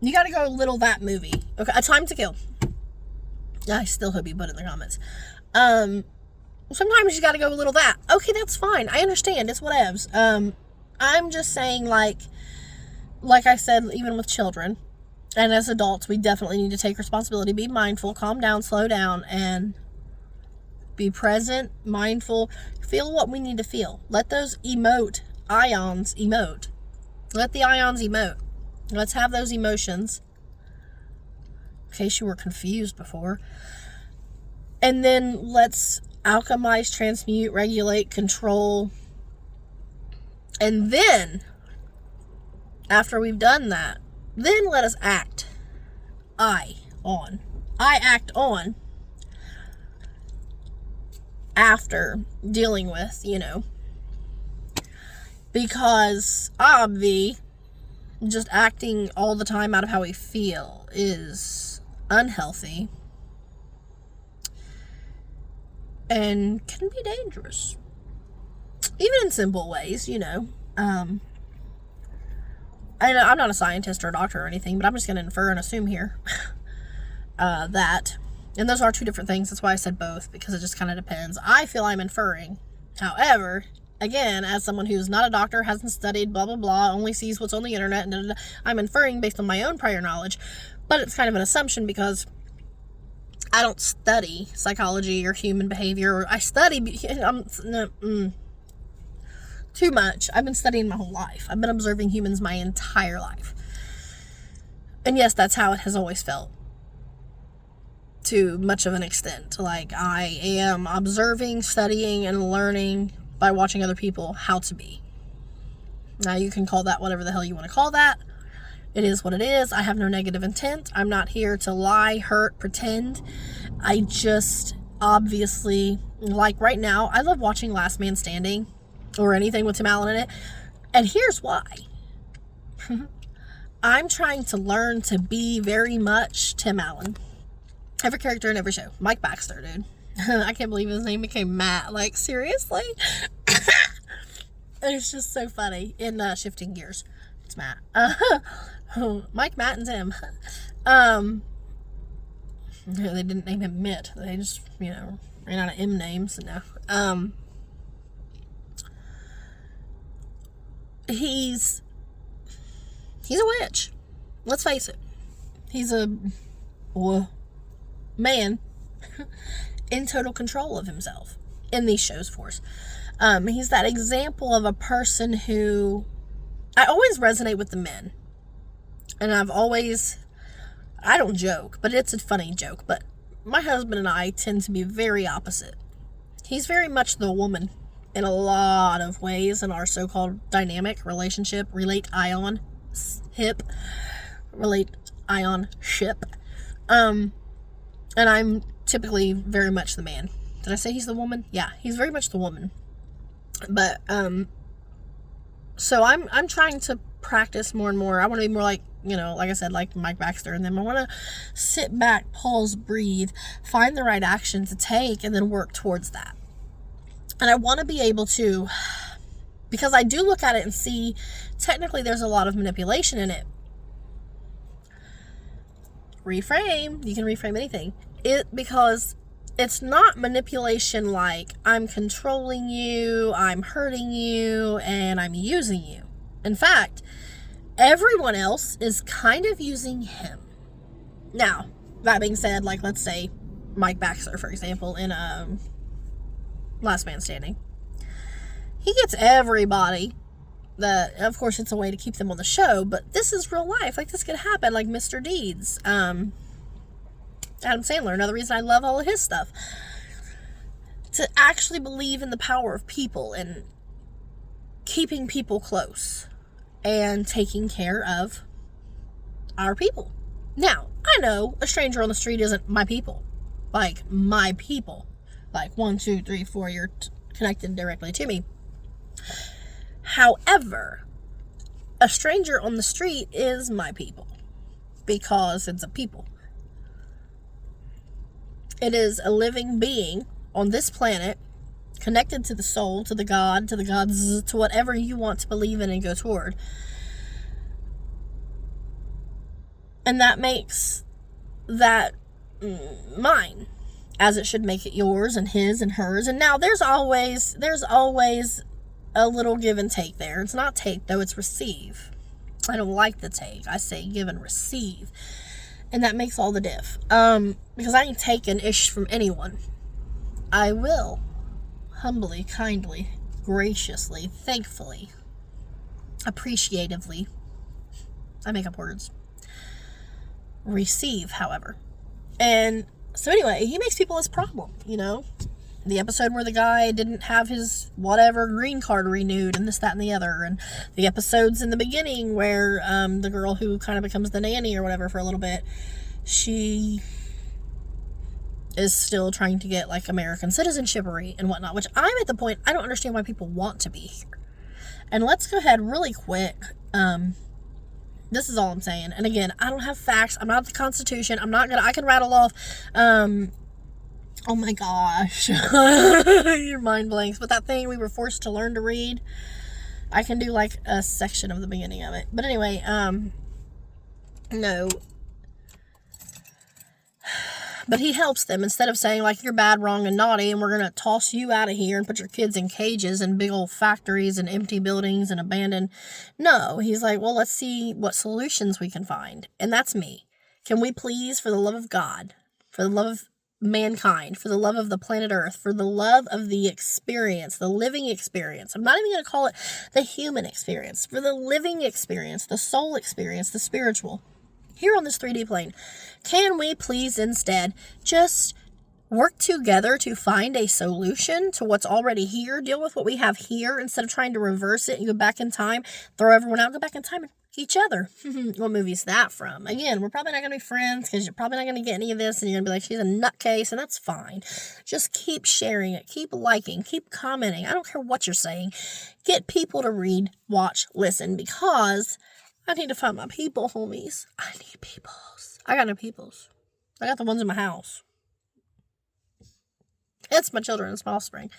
You gotta go a little that movie. Okay, A Time to Kill. I still hope you put it in the comments. Sometimes you gotta go a little that. Okay, that's fine. I understand. It's whatevs. I'm just saying, like I said, even with children and as adults, we definitely need to take responsibility, be mindful, calm down, slow down, and be present, mindful, feel what we need to feel. Let those ions emote. Let the ions emote. Let's have those emotions. In case you were confused before. And then let's alchemize, transmute, regulate, control. And then, after we've done that, then let us act. I act on after dealing with, because just acting all the time out of how we feel is unhealthy and can be dangerous, even in simple ways. I'm not a scientist or a doctor or anything, but I'm just going to infer and assume here that, and those are two different things. That's why I said both, because it just kind of depends. I feel I'm inferring. However, again, as someone who's not a doctor, hasn't studied, blah, blah, blah, only sees what's on the internet, and I'm inferring based on my own prior knowledge, but it's kind of an assumption because I don't study psychology or human behavior. Or I study, too much. I've been studying my whole life. I've been observing humans my entire life. And yes, that's how it has always felt. To much of an extent. Like, I am observing, studying, and learning by watching other people how to be. Now, you can call that whatever the hell you want to call that. It is what it is. I have no negative intent. I'm not here to lie, hurt, pretend. I just, obviously, like right now, I love watching Last Man Standing. Or anything with Tim Allen in it. And here's why. I'm trying to learn to be very much Tim Allen. Every character in every show. Mike Baxter, dude. I can't believe his name became Matt. Like, seriously? It's just so funny. In Shifting Gears. It's Matt. Mike, Matt, and Tim. They didn't name him Mitt. They just, ran out of M names. No. He's a witch. Let's face it. He's a man in total control of himself in these shows for us. He's that example of a person who, I always resonate with the men. And I don't joke, but it's a funny joke, but my husband and I tend to be very opposite. He's very much the woman in a lot of ways in our so-called dynamic relationship, relate ion ship. And I'm typically very much the man. Did I say he's the woman? Yeah, he's very much the woman. But so I'm trying to practice more and more. I want to be more like, like I said, like Mike Baxter and them. I want to sit back, pause, breathe, find the right action to take, and then work towards that. And I want to be able to, because I do look at it and see, technically there's a lot of manipulation in it. Reframe. You can reframe anything. Because it's not manipulation like I'm controlling you, I'm hurting you, and I'm using you. In fact, everyone else is kind of using him. Now, that being said, like let's say Mike Baxter, for example, in Last Man Standing. He gets everybody. Of course, it's a way to keep them on the show, but this is real life. Like, this could happen, like Mr. Deeds. Adam Sandler, another reason I love all of his stuff. To actually believe in the power of people and keeping people close and taking care of our people. Now, I know a stranger on the street isn't my people. Like, my people. Like, 1, 2, 3, 4, you're connected directly to me. However, a stranger on the street is my people. Because it's a people. It is a living being on this planet, connected to the soul, to the God, to the gods, to whatever you want to believe in and go toward. And that makes that mine, as it should make it yours and his and hers. And now there's always a little give and take there. It's not take, though, it's receive. I don't like the take. I say give and receive. And that makes all the diff. Because I ain't taking ish from anyone. I will humbly, kindly, graciously, thankfully, appreciatively, I make up words, receive, however. And so anyway, he makes people his problem, The episode where the guy didn't have his whatever green card renewed and this, that, and the other. And the episodes in the beginning where the girl who kind of becomes the nanny or whatever for a little bit, she is still trying to get like American citizenship-y and whatnot, which I'm at the point, I don't understand why people want to be here. And let's go ahead really quick. This is all I'm saying. And again, I don't have facts. I'm not the Constitution. I can rattle off, oh my gosh, your mind blanks. But that thing we were forced to learn to read, I can do like a section of the beginning of it. But anyway, no. But he helps them instead of saying like you're bad, wrong, and naughty, and we're going to toss you out of here and put your kids in cages and big old factories and empty buildings and abandoned. No, he's like, well, let's see what solutions we can find. And that's me. Can we please, for the love of God, for the love of mankind, for the love of the planet Earth, for the love of the experience, the living experience. I'm not even going to call it the human experience. For the living experience, the soul experience, the spiritual. Here on this 3D plane, can we please instead just work together to find a solution to what's already here, deal with what we have here instead of trying to reverse it and go back in time, throw everyone out, go back in time and each other. What movie's that from? Again, we're probably not going to be friends because you're probably not going to get any of this and you're going to be like, she's a nutcase, and that's fine. Just keep sharing it, keep liking, keep commenting. I don't care what you're saying. Get people to read, watch, listen, because I need to find my people, homies. I need peoples. I got no peoples. I got the ones in my house. It's my children. It's my offspring.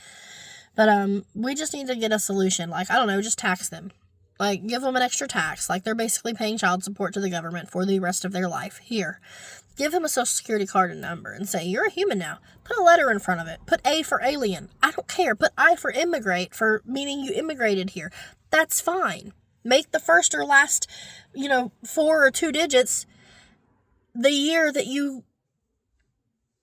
But we just need to get a solution. Like, I don't know, just tax them. Like, give them an extra tax. Like, they're basically paying child support to the government for the rest of their life. Here. Give them a social security card and number and say, you're a human now. Put a letter in front of it. Put A for alien. I don't care. Put I for immigrate, for meaning you immigrated here. That's fine. Make the first or last, 4 or 2 digits the year that you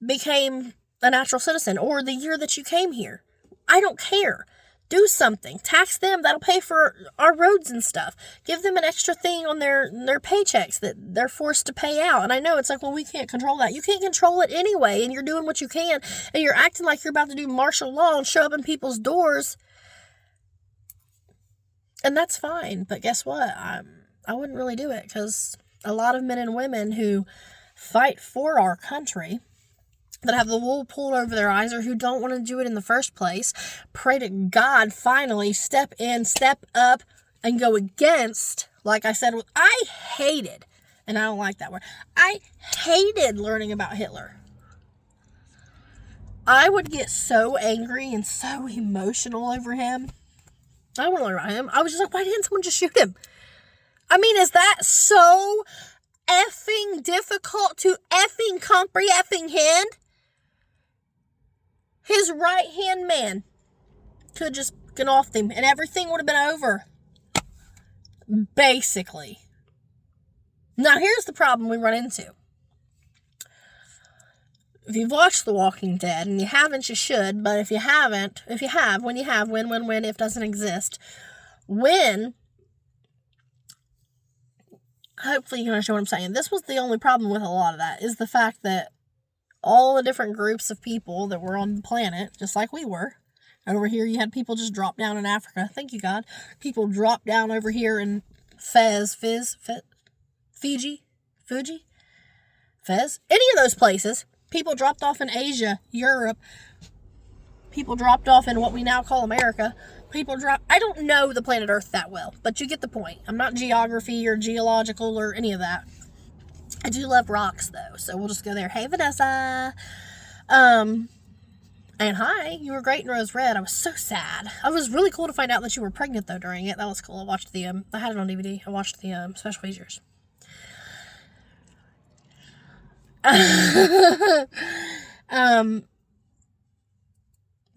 became a natural citizen, or the year that you came here. I don't care. Do something. Tax them. That'll pay for our roads and stuff. Give them an extra thing on their paychecks that they're forced to pay out. And I know it's like, well, we can't control that. You can't control it anyway, and you're doing what you can, and you're acting like you're about to do martial law and show up in people's doors. And that's fine. But guess what? I wouldn't really do it, because a lot of men and women who fight for our country, that have the wool pulled over their eyes, or who don't want to do it in the first place, pray to God finally step in, step up, and go against. Like I said, I hated, and I don't like that word, I hated learning about Hitler. I would get so angry and so emotional over him. I don't want to learn about him. I was just like, why didn't someone just shoot him? I mean, is that so effing difficult to effing comprehend? His right-hand man could just get off him, and everything would have been over. Basically. Now, here's the problem we run into. If you've watched The Walking Dead, and you haven't, you should, but if you haven't, if you have, when you have, when, if doesn't exist, when, hopefully you can understand what I'm saying. This was the only problem with a lot of that, is the fact that all the different groups of people that were on the planet, just like we were. Over here, you had people just drop down in Africa. Thank you, God. People drop down over here in Fiji, Fez. Any of those places. People dropped off in Asia, Europe. People dropped off in what we now call America. I don't know the planet Earth that well, but you get the point. I'm not geography or geological or any of that. I do love rocks, though, so we'll just go there. Hey, Vanessa. And hi, you were great in Rose Red. I was so sad. It was really cool to find out that you were pregnant, though, during it. That was cool. I watched I had it on DVD. I watched the special features.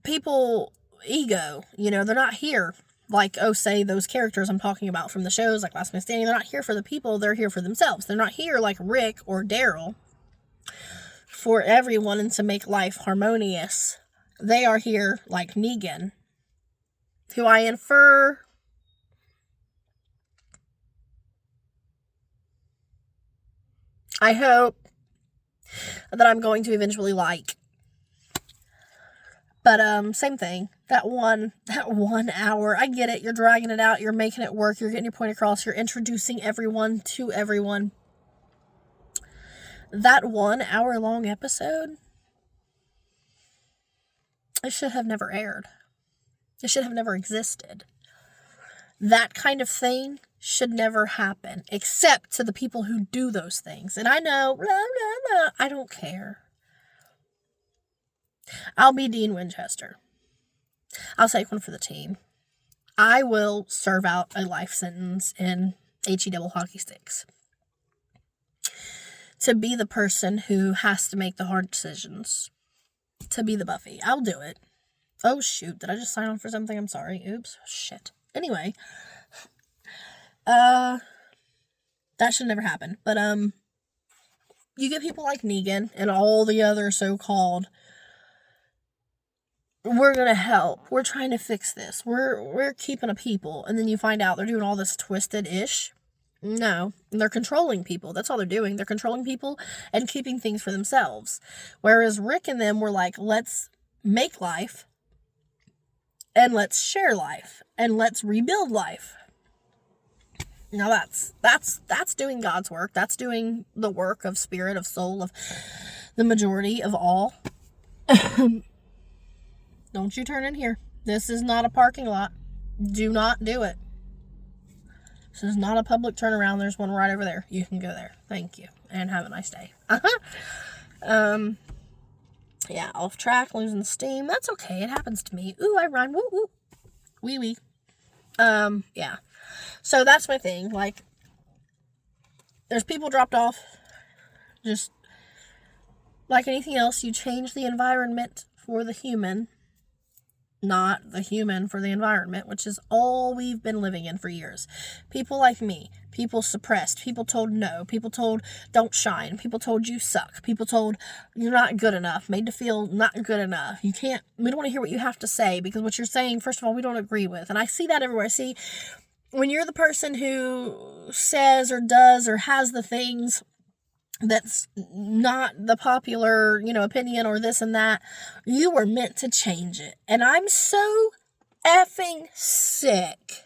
People, ego, they're not here. Like, say, those characters I'm talking about from the shows, like Last Man Standing, they're not here for the people, they're here for themselves. They're not here like Rick or Daryl for everyone and to make life harmonious. They are here like Negan, who I infer I hope that I'm going to eventually like. But, same thing. That one hour, I get it. You're dragging it out. You're making it work. You're getting your point across. You're introducing everyone to everyone. That 1 hour long episode, it should have never aired. It should have never existed. That kind of thing should never happen, except to the people who do those things. And I know, I don't care. I'll be Dean Winchester. I'll take one for the team. I will serve out a life sentence in HE double hockey sticks. To be the person who has to make the hard decisions. To be the Buffy. I'll do it. Oh, shoot. Did I just sign on for something? I'm sorry. Oops. Shit. Anyway. That should never happen. But, you get people like Negan and all the other so-called, we're gonna help, we're trying to fix this, we're keeping a people, and then you find out they're doing all this twisted-ish. No, they're controlling people. That's all they're doing. They're controlling people and keeping things for themselves. Whereas Rick and them were like, let's make life, and let's share life, and let's rebuild life. Now that's doing God's work. That's doing the work of spirit, of soul, of the majority of all. Don't you turn in here. This is not a parking lot. Do not do it. This is not a public turnaround. There's one right over there. You can go there. Thank you. And have a nice day. Yeah, off track, losing steam. That's okay. It happens to me. Ooh, I rhyme. Woo, woo. Wee, wee. Yeah. So that's my thing. Like, there's people dropped off. Just like anything else, you change the environment for the human. not the human for the environment, which is all we've been living in for years. People like me, people suppressed, people told no, people told don't shine, people told you suck, people told you're not good enough, made to feel not good enough. We don't want to hear what you have to say because what you're saying, first of all, we don't agree with. And I see that everywhere. I see when you're the person who says or does or has the things that's not the popular, opinion or this and that, you were meant to change it. And I'm so effing sick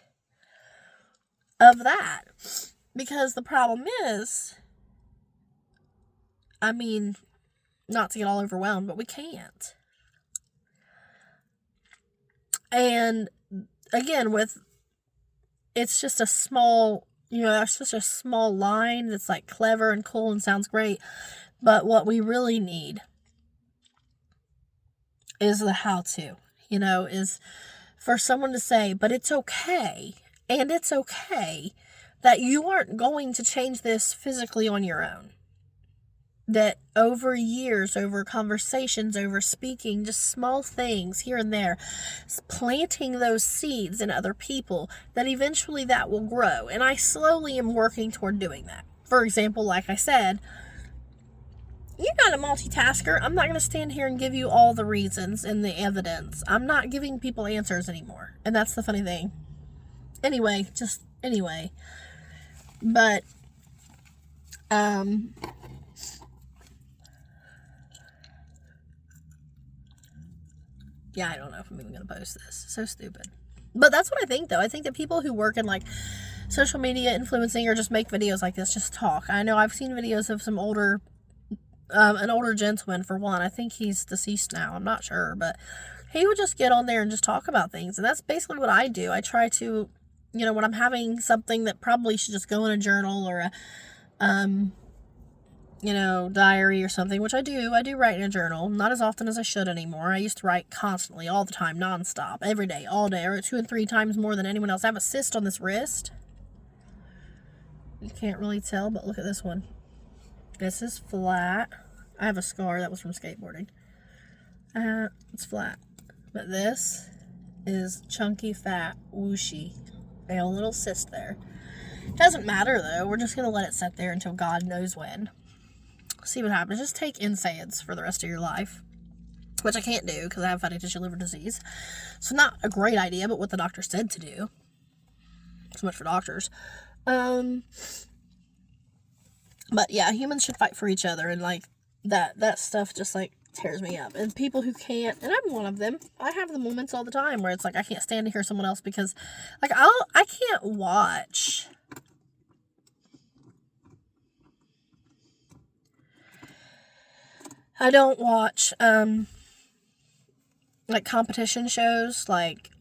of that. Because the problem is, not to get all overwhelmed, but we can't. And again, it's just a small, that's just a small line that's like clever and cool and sounds great. But what we really need is the how-to, is for someone to say, but it's okay. And it's okay that you aren't going to change this physically on your own. That over years, over conversations, over speaking, just small things here and there, planting those seeds in other people, that eventually that will grow. And I slowly am working toward doing that. For example, like I said, you're not a multitasker. I'm not going to stand here and give you all the reasons and the evidence. I'm not giving people answers anymore. And that's the funny thing. Anyway. But, yeah, I don't know if I'm even going to post this. So stupid. But that's what I think, though. I think that people who work in, like, social media influencing or just make videos like this, just talk. I know I've seen videos of some an older gentleman, for one. I think he's deceased now. I'm not sure. But he would just get on there and just talk about things. And that's basically what I do. I try to, when I'm having something that probably should just go in a journal or a, diary or something, which I do write in a journal, not as often as I should anymore. I used to write constantly, all the time, nonstop, every day, all day, or 2 and 3 times more than anyone else. I have a cyst on this wrist. You can't really tell, but look at this one. This is flat. I have a scar that was from skateboarding. It's flat. But this is chunky, fat, whooshy. And a little cyst there. Doesn't matter, though. We're just going to let it sit there until God knows when. See what happens. Just take NSAIDs for the rest of your life, which I can't do because I have fatty tissue liver disease. So not a great idea, but what the doctor said to do. So much for doctors. But yeah, humans should fight for each other, and like that stuff just like tears me up. And people who can't, and I'm one of them. I have the moments all the time where it's like I can't stand to hear someone else because like I can't watch. I don't watch, like, competition shows, like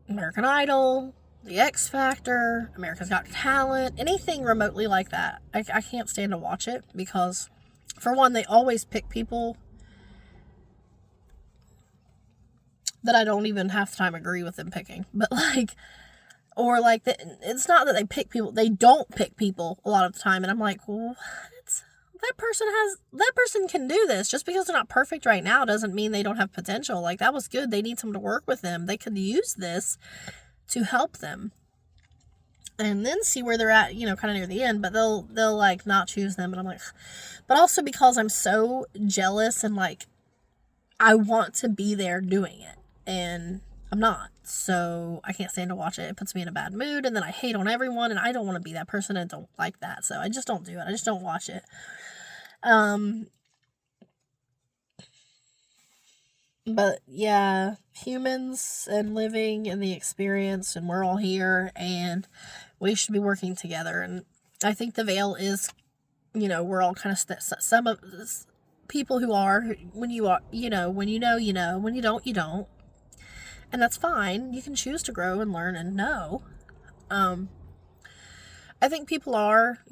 American Idol, The X Factor, America's Got Talent, anything remotely like that. I can't stand to watch it because, for one, they always pick people that I don't even half the time agree with them picking. But, like, or, like, it's not that they pick people, they don't pick people a lot of the time, and I'm like, well, that person can do this. Just because they're not perfect right now doesn't mean they don't have potential. Like, that was good. They need someone to work with them. They could use this to help them. And then see where they're at, kind of near the end. But they'll like, not choose them. And I'm like, but also because I'm so jealous and, like, I want to be there doing it. And I'm not. So I can't stand to watch it. It puts me in a bad mood. And then I hate on everyone. And I don't want to be that person. I don't like that. So I just don't do it. I just don't watch it. But yeah, humans and living and the experience, and we're all here, and we should be working together. And I think the veil is, we're all kind of some of people who are, when you are, when you know, when you don't, you don't. And that's fine. You can choose to grow and learn and know. I think people are,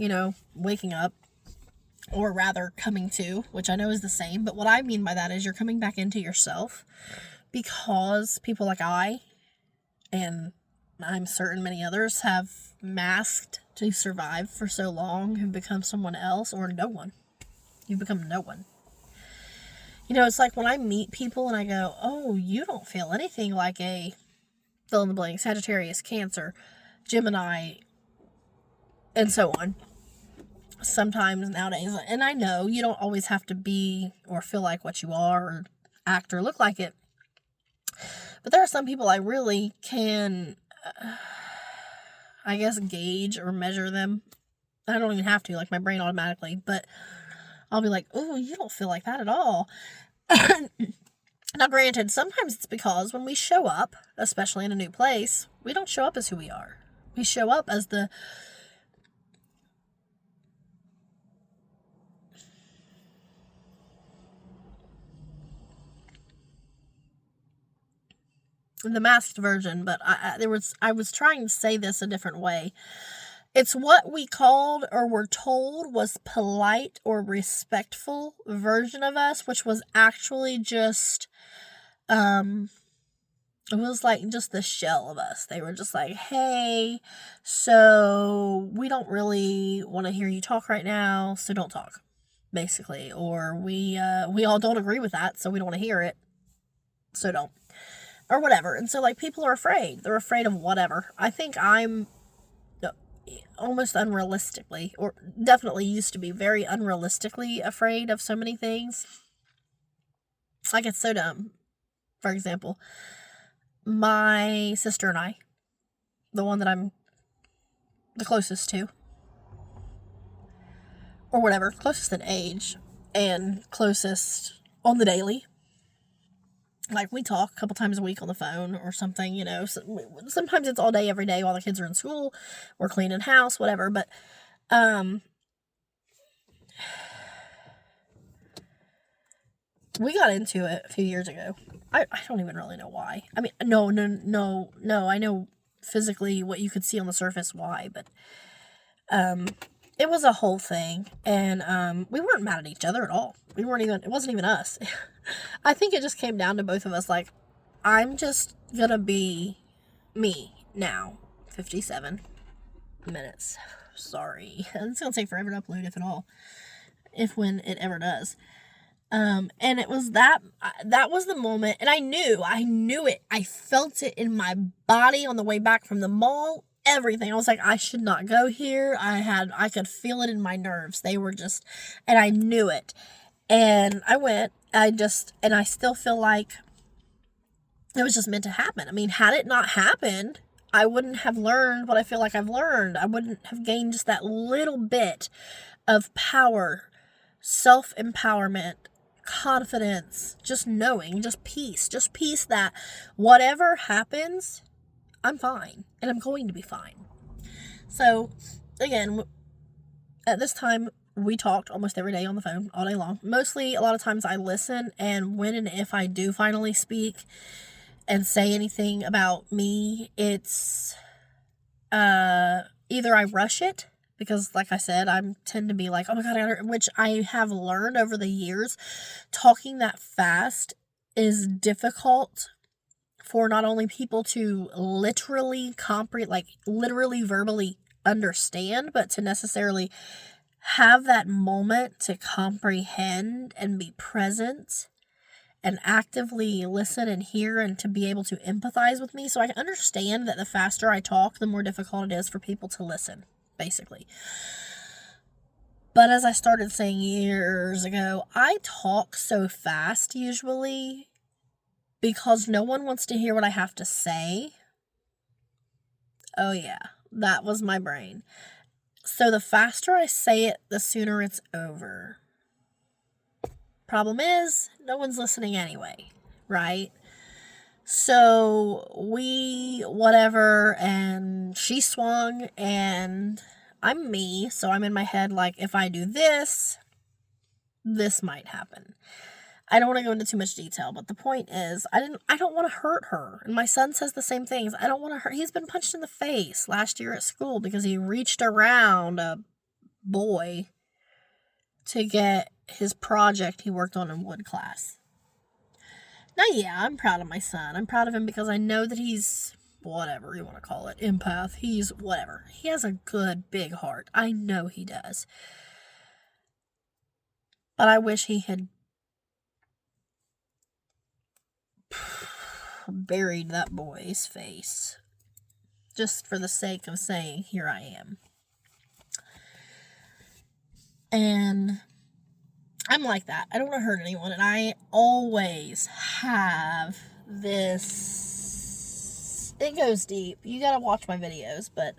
waking up, or rather coming to, which I know is the same, but what I mean by that is you're coming back into yourself, because people like I, and I'm certain many others, have masked to survive for so long, have become someone else, or no one. You've become no one. It's like when I meet people and I go, oh, you don't feel anything like a fill in the blank, Sagittarius, Cancer, Gemini, and so on. Sometimes nowadays, and I know you don't always have to be or feel like what you are or act or look like it, but there are some people I really can, I guess, gauge or measure them. I don't even have to, like my brain automatically, but I'll be like, oh, you don't feel like that at all. Now, granted, sometimes it's because when we show up, especially in a new place, we don't show up as who we are. We show up as the masked version, but I was trying to say this a different way. It's what we called or were told was polite or respectful version of us, which was actually just it was like just the shell of us. They were just like, hey, so we don't really want to hear you talk right now, so don't talk, basically. Or we all don't agree with that, so we don't want to hear it, so don't. Or whatever. And so, like, people are afraid. They're afraid of whatever. I think I'm almost unrealistically, or definitely used to be very unrealistically afraid of so many things. Like, it's so dumb. For example, my sister and I, the one that I'm the closest to, or whatever, closest in age and closest on the daily. Like, we talk a couple times a week on the phone or something, sometimes it's all day, every day while the kids are in school, we're cleaning house, whatever, but, we got into it a few years ago. I don't even really know why. I mean, no, I know physically what you could see on the surface why, but, it was a whole thing, and, we weren't mad at each other at all. It wasn't even us. I think it just came down to both of us, like, I'm just gonna be me now. 57 minutes. Sorry. It's gonna take forever to upload, if at all. If when it ever does. And it was that was the moment, and I knew it. I felt it in my body on the way back from the mall. Everything. I was like, I should not go here. I could feel it in my nerves. They were just, and I knew it. And I went, and I still feel like it was just meant to happen. I mean, had it not happened, I wouldn't have learned what I feel like I've learned. I wouldn't have gained just that little bit of power, self-empowerment, confidence, just knowing, just peace that whatever happens, I'm fine, and I'm going to be fine. So, again, at this time, we talked almost every day on the phone, all day long. Mostly, a lot of times I listen, and when and if I do finally speak and say anything about me, it's either I rush it, because like I said, I tend to be like, oh my God, which I have learned over the years, talking that fast is difficult for not only people to literally comprehend, like literally verbally understand, but to necessarily have that moment to comprehend and be present and actively listen and hear and to be able to empathize with me. So I understand that the faster I talk, the more difficult it is for people to listen, basically. But as I started saying years ago, I talk so fast usually because no one wants to hear what I have to say. Oh yeah, that was my brain. So the faster I say it, the sooner it's over. Problem is, no one's listening anyway, right? So whatever, and she swung, and I'm me, so I'm in my head like, if I do this might happen. I don't want to go into too much detail, but the point is, I don't want to hurt her. And my son says the same things. I don't want to hurt. He's been punched in the face last year at school because he reached around a boy to get his project he worked on in wood class. Now, yeah, I'm proud of my son. I'm proud of him because I know that he's, whatever you want to call it, empath. He's whatever. He has a good, big heart. I know he does. But I wish he had buried that boy's face. Just for the sake of saying, here I am. And I'm like that. I don't want to hurt anyone. And I always have this. It goes deep. You got to watch my videos. But,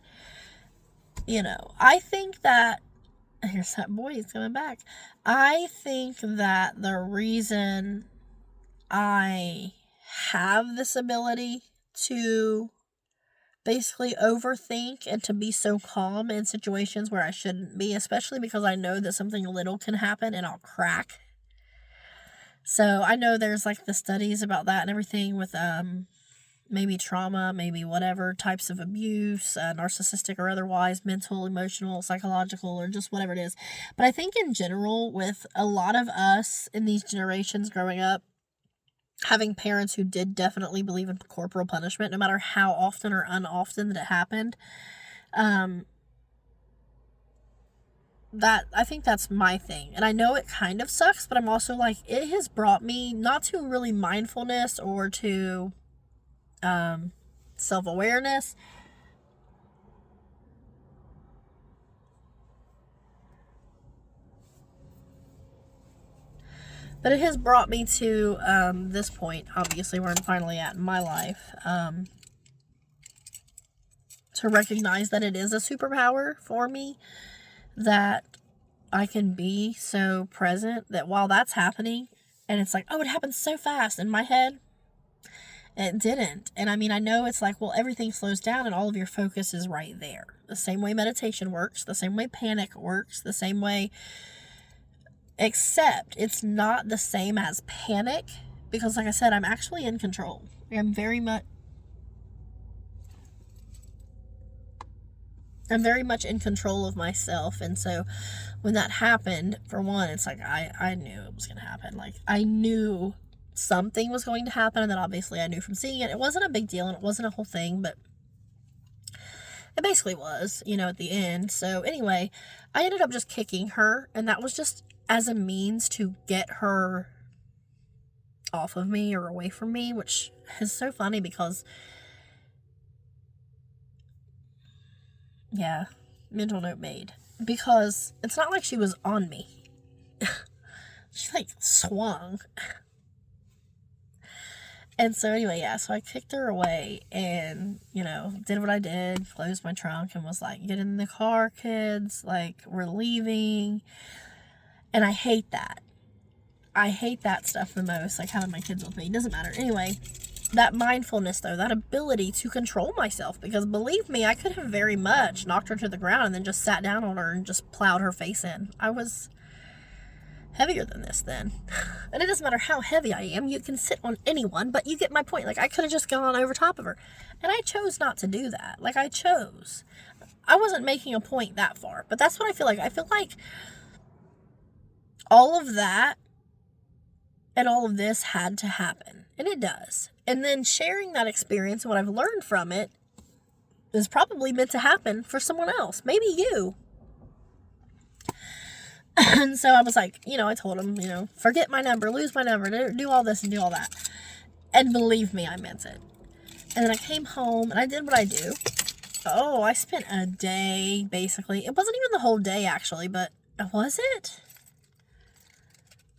I think that. Here's that boy. He's coming back. I think that the reason I have this ability to basically overthink and to be so calm in situations where I shouldn't be, especially because I know that something little can happen and I'll crack. So I know there's like the studies about that and everything with maybe trauma, maybe whatever types of abuse, narcissistic or otherwise, mental, emotional, psychological, or just whatever it is. But I think in general, with a lot of us in these generations growing up, having parents who did definitely believe in corporal punishment, no matter how often or unoften that it happened, that I think that's my thing. And I know it kind of sucks, but I'm also like, it has brought me not to really mindfulness or to self-awareness, but it has brought me to this point, obviously, where I'm finally at in my life, to recognize that it is a superpower for me, that I can be so present that while that's happening, and it's like, oh, it happened so fast in my head, it didn't. And I mean, I know it's like, well, everything slows down and all of your focus is right there. The same way meditation works, the same way panic works, the same way, except it's not the same as panic, because like I said, I'm actually in control. I'm very much in control of myself. And so when that happened, for one, it's like I knew it was going to happen. Like, I knew something was going to happen, and then obviously I knew from seeing it. It wasn't a big deal, and it wasn't a whole thing, but it basically was, at the end. So anyway, I ended up just kicking her, and that was just as a means to get her off of me or away from me, which is so funny because, yeah, mental note made. Because it's not like she was on me. She, like, swung. And so anyway, yeah, so I kicked her away and, did what I did, closed my trunk and was like, get in the car, kids, like, we're leaving. And I hate that. I hate that stuff the most, like having my kids with me. It doesn't matter. Anyway, that mindfulness, though, that ability to control myself, because believe me, I could have very much knocked her to the ground and then just sat down on her and just plowed her face in. I was heavier than this then. And it doesn't matter how heavy I am, you can sit on anyone, but you get my point. Like, I could have just gone over top of her. And I chose not to do that. Like, I chose. I wasn't making a point that far, but that's what I feel like. I feel like all of that and all of this had to happen. And it does. And then sharing that experience and what I've learned from it is probably meant to happen for someone else. Maybe you. And so I was like, I told him, forget my number, lose my number, do all this and do all that. And believe me, I meant it. And then I came home and I did what I do. Oh, I spent a day, basically. It wasn't even the whole day, actually, but was it?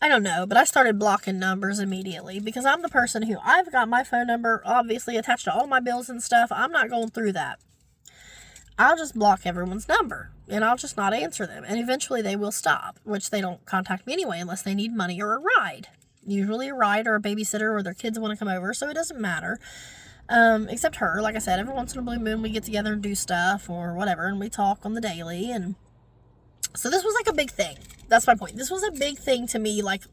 I don't know, but I started blocking numbers immediately because I'm the person who, I've got my phone number obviously attached to all my bills and stuff. I'm not going through that. I'll just block everyone's number and I'll just not answer them. And eventually they will stop, which they don't contact me anyway unless they need money or a ride. Usually a ride or a babysitter or their kids want to come over, so it doesn't matter. Except her, like I said, every once in a blue moon we get together and do stuff or whatever, and we talk on the daily. And so this was like a big thing. That's my point. This was a big thing to me, like,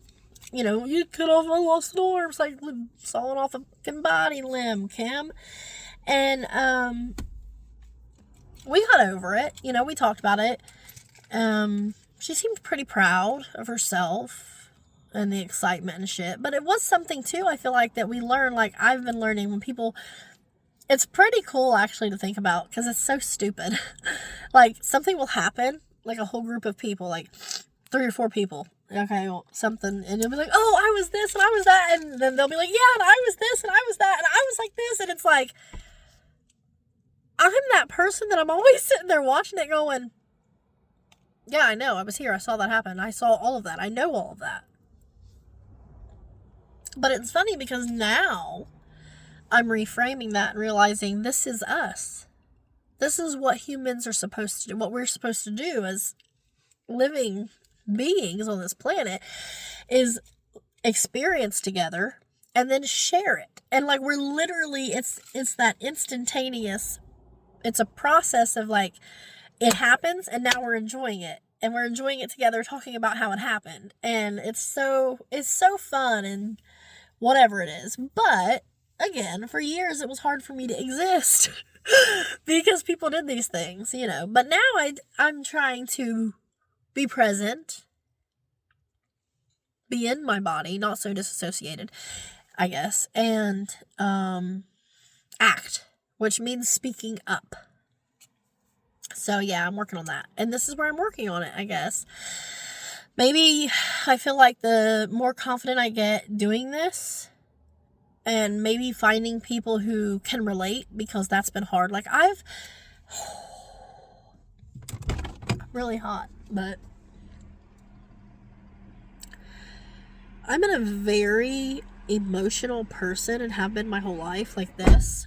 you cut off my lost arms, like sawing off a fucking body limb, Kim. And we got over it. We talked about it. She seemed pretty proud of herself and the excitement and shit. But it was something, too, I feel like, that we learned. Like, I've been learning when people... It's pretty cool, actually, to think about, because it's so stupid. Like, something will happen, like a whole group of people, like 3 or 4 people, okay, well, something, and you'll be like, oh, I was this and I was that, and then they'll be like, yeah, and I was this and I was that, and I was like this, and it's like, I'm that person that I'm always sitting there watching it going, yeah, I know, I was here, I saw that happen, I saw all of that, I know all of that. But it's funny because now I'm reframing that and realizing this is us. This is what humans are supposed to do, what we're supposed to do as living beings on this planet, is experience together and then share it. And like, we're literally, it's that instantaneous, it's a process of like, it happens and now we're enjoying it. And we're enjoying it together, talking about how it happened. And it's so fun and whatever it is. But again, for years it was hard for me to exist because people did these things, you know. But now I'm trying to be present, be in my body, not so disassociated, I guess, and act, which means speaking up. So yeah, I'm working on that. And this is where I'm working on it, I guess. Maybe I feel like the more confident I get doing this, and maybe finding people who can relate, because that's been hard. Like, really hot, but I'm a very emotional person and have been my whole life like this.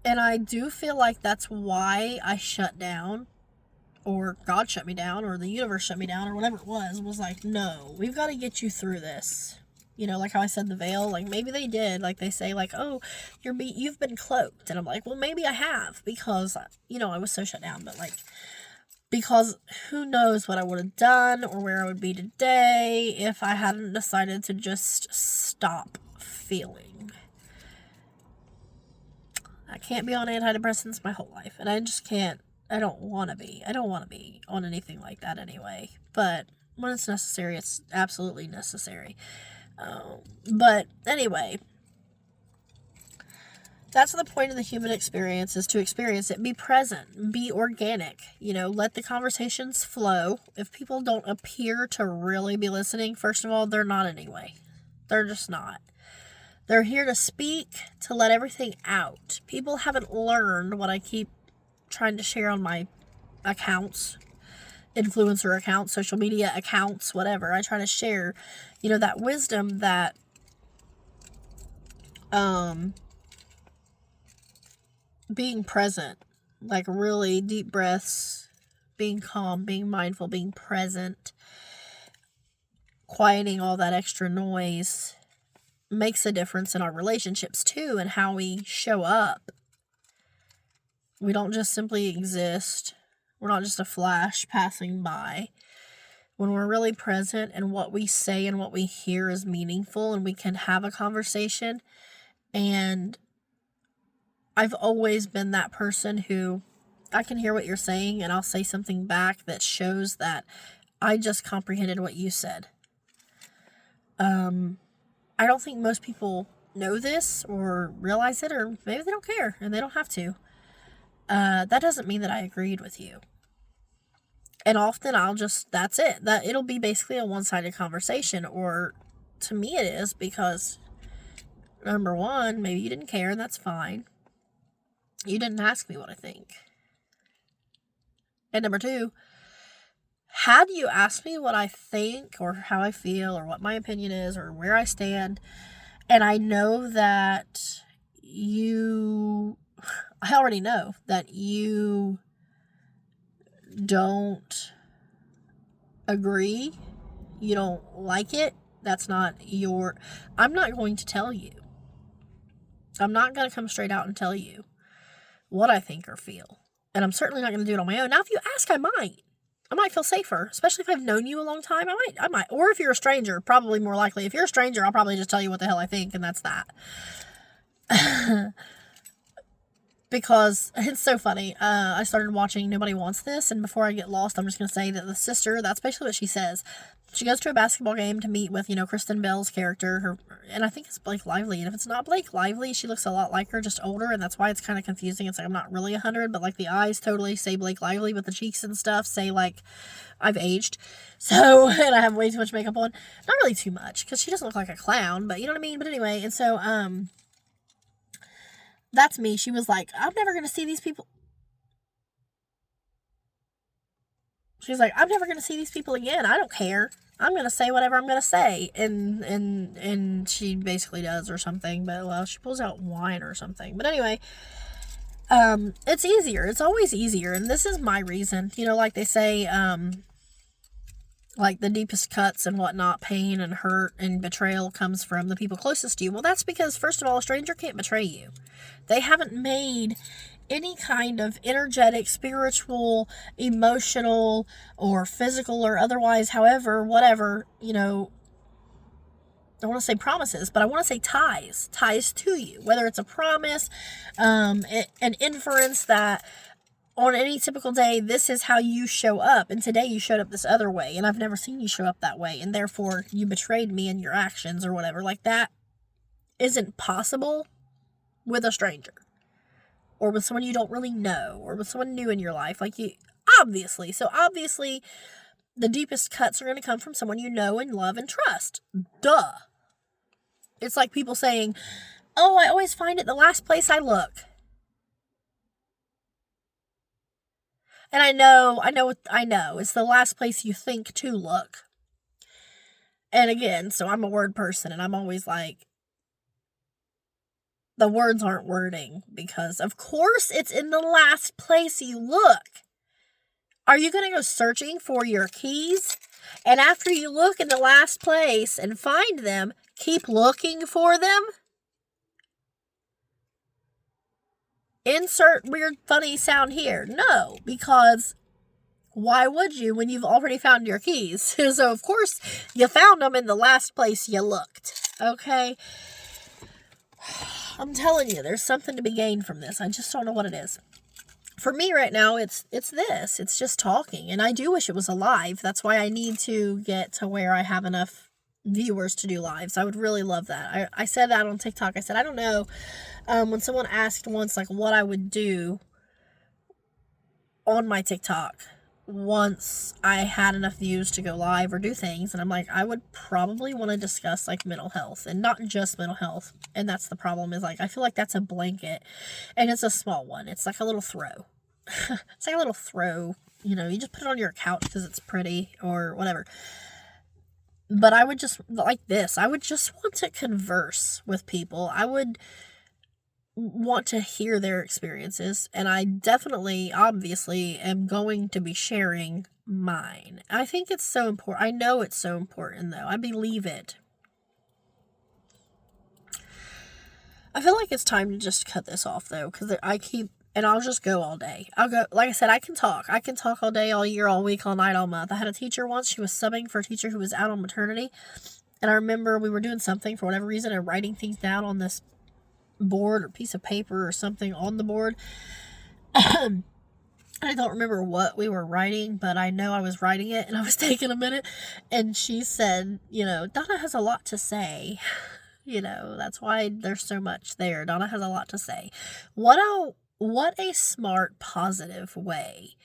And I do feel like that's why I shut down, or God shut me down, or the universe shut me down, or whatever it was like, no, we've got to get you through this. You know, like how I said the veil, like maybe they did, like they say like, oh, you've been cloaked. And I'm like, well, maybe I have, because, you know, I was so shut down, but like, because who knows what I would have done or where I would be today if I hadn't decided to just stop feeling. I can't be on antidepressants my whole life, and I just can't. I don't want to be on anything like that anyway. But when it's necessary, it's absolutely necessary. But anyway, that's the point of the human experience, is to experience it. Be present. Be organic. You know, let the conversations flow. If people don't appear to really be listening, first of all, they're not anyway. They're just not. They're here to speak, to let everything out. People haven't learned what I keep trying to share on my accounts, influencer accounts, social media accounts, whatever. I try to share, you know, that wisdom that being present, like really deep breaths, being calm, being mindful, being present, quieting all that extra noise makes a difference in our relationships too, and how we show up. We don't just simply exist. We're not just a flash passing by. When we're really present and what we say and what we hear is meaningful, and we can have a conversation. And I've always been that person who, I can hear what you're saying and I'll say something back that shows that I just comprehended what you said. I don't think most people know this or realize it, or maybe they don't care and they don't have to. That doesn't mean that I agreed with you. And often that's it. That it'll be basically a one-sided conversation, or to me it is, because number one, maybe you didn't care, and that's fine. You didn't ask me what I think. And number two, had you asked me what I think or how I feel or what my opinion is or where I stand, and I know that I already know that you don't agree, you don't like it, I'm not going to tell you. I'm not going to come straight out and tell you what I think or feel. And I'm certainly not going to do it on my own. Now, if you ask, I might feel safer, especially if I've known you a long time. I might. Or if you're a stranger, probably more likely. If you're a stranger, I'll probably just tell you what the hell I think, and that's that. Because it's so funny. I started watching Nobody Wants This, and before I get lost, I'm just going to say that the sister, that's basically what she says. She goes to a basketball game to meet with, Kristen Bell's character, and I think it's Blake Lively. And if it's not Blake Lively, she looks a lot like her, just older, and that's why it's kind of confusing. It's like I'm not really 100, but like the eyes totally say Blake Lively, but the cheeks and stuff say like I've aged. So, and I have way too much makeup on. Not really too much, because she doesn't look like a clown, but you know what I mean? But anyway, and so, that's me. She was like, I'm never going to see these people. She's like, I'm never going to see these people again. I don't care. I'm going to say whatever I'm going to say. And she basically does or something. But, well, she pulls out wine or something. But anyway, it's easier. It's always easier. And this is my reason. Like they say, like the deepest cuts and whatnot, pain and hurt and betrayal comes from the people closest to you. Well, that's because, first of all, a stranger can't betray you. They haven't made any kind of energetic, spiritual, emotional, or physical, or otherwise, however, whatever, I want to say promises, but I want to say ties to you, whether it's a promise, an inference that on any typical day, this is how you show up, and today you showed up this other way, and I've never seen you show up that way, and therefore you betrayed me in your actions, or whatever. Like, that isn't possible with a stranger, or with someone you don't really know, or with someone new in your life, obviously, the deepest cuts are going to come from someone you know and love and trust. Duh. It's like people saying, oh, I always find it the last place I look. And I know, it's the last place you think to look. And again, so I'm a word person, and I'm always like, the words aren't wording, because of course it's in the last place you look. Are you going to go searching for your keys? And after you look in the last place and find them, keep looking for them? Insert weird funny sound here. No, because why would you when you've already found your keys? So of course you found them in the last place you looked. Okay? I'm telling you, there's something to be gained from this. I just don't know what it is. For me right now, it's this. It's just talking. And I do wish it was a live. That's why I need to get to where I have enough viewers to do lives. I would really love that. I said that on TikTok. I said, I don't know. When someone asked once, like, what I would do on my TikTok once I had enough views to go live or do things, and I'm like, I would probably want to discuss like mental health, and not just mental health. And that's the problem, is like I feel like that's a blanket, and it's a small one. It's like a little throw. It's like a little throw, you just put it on your couch because it's pretty or whatever. But I would just like this. I would just want to converse with people. I would want to hear their experiences, and I definitely, obviously, am going to be sharing mine. I think it's so important. I know it's so important, though. I believe it. I feel like it's time to just cut this off, though, because and I'll just go all day. I'll go, like I said, I can talk all day, all year, all week, all night, all month. I had a teacher once. She was subbing for a teacher who was out on maternity, and I remember we were doing something for whatever reason and writing things down on this board or piece of paper or something on the board. I don't remember what we were writing, but I know I was writing it, and I was taking a minute, and she said, Donna has a lot to say. That's why there's so much there. Donna has a lot to say. What a smart, positive way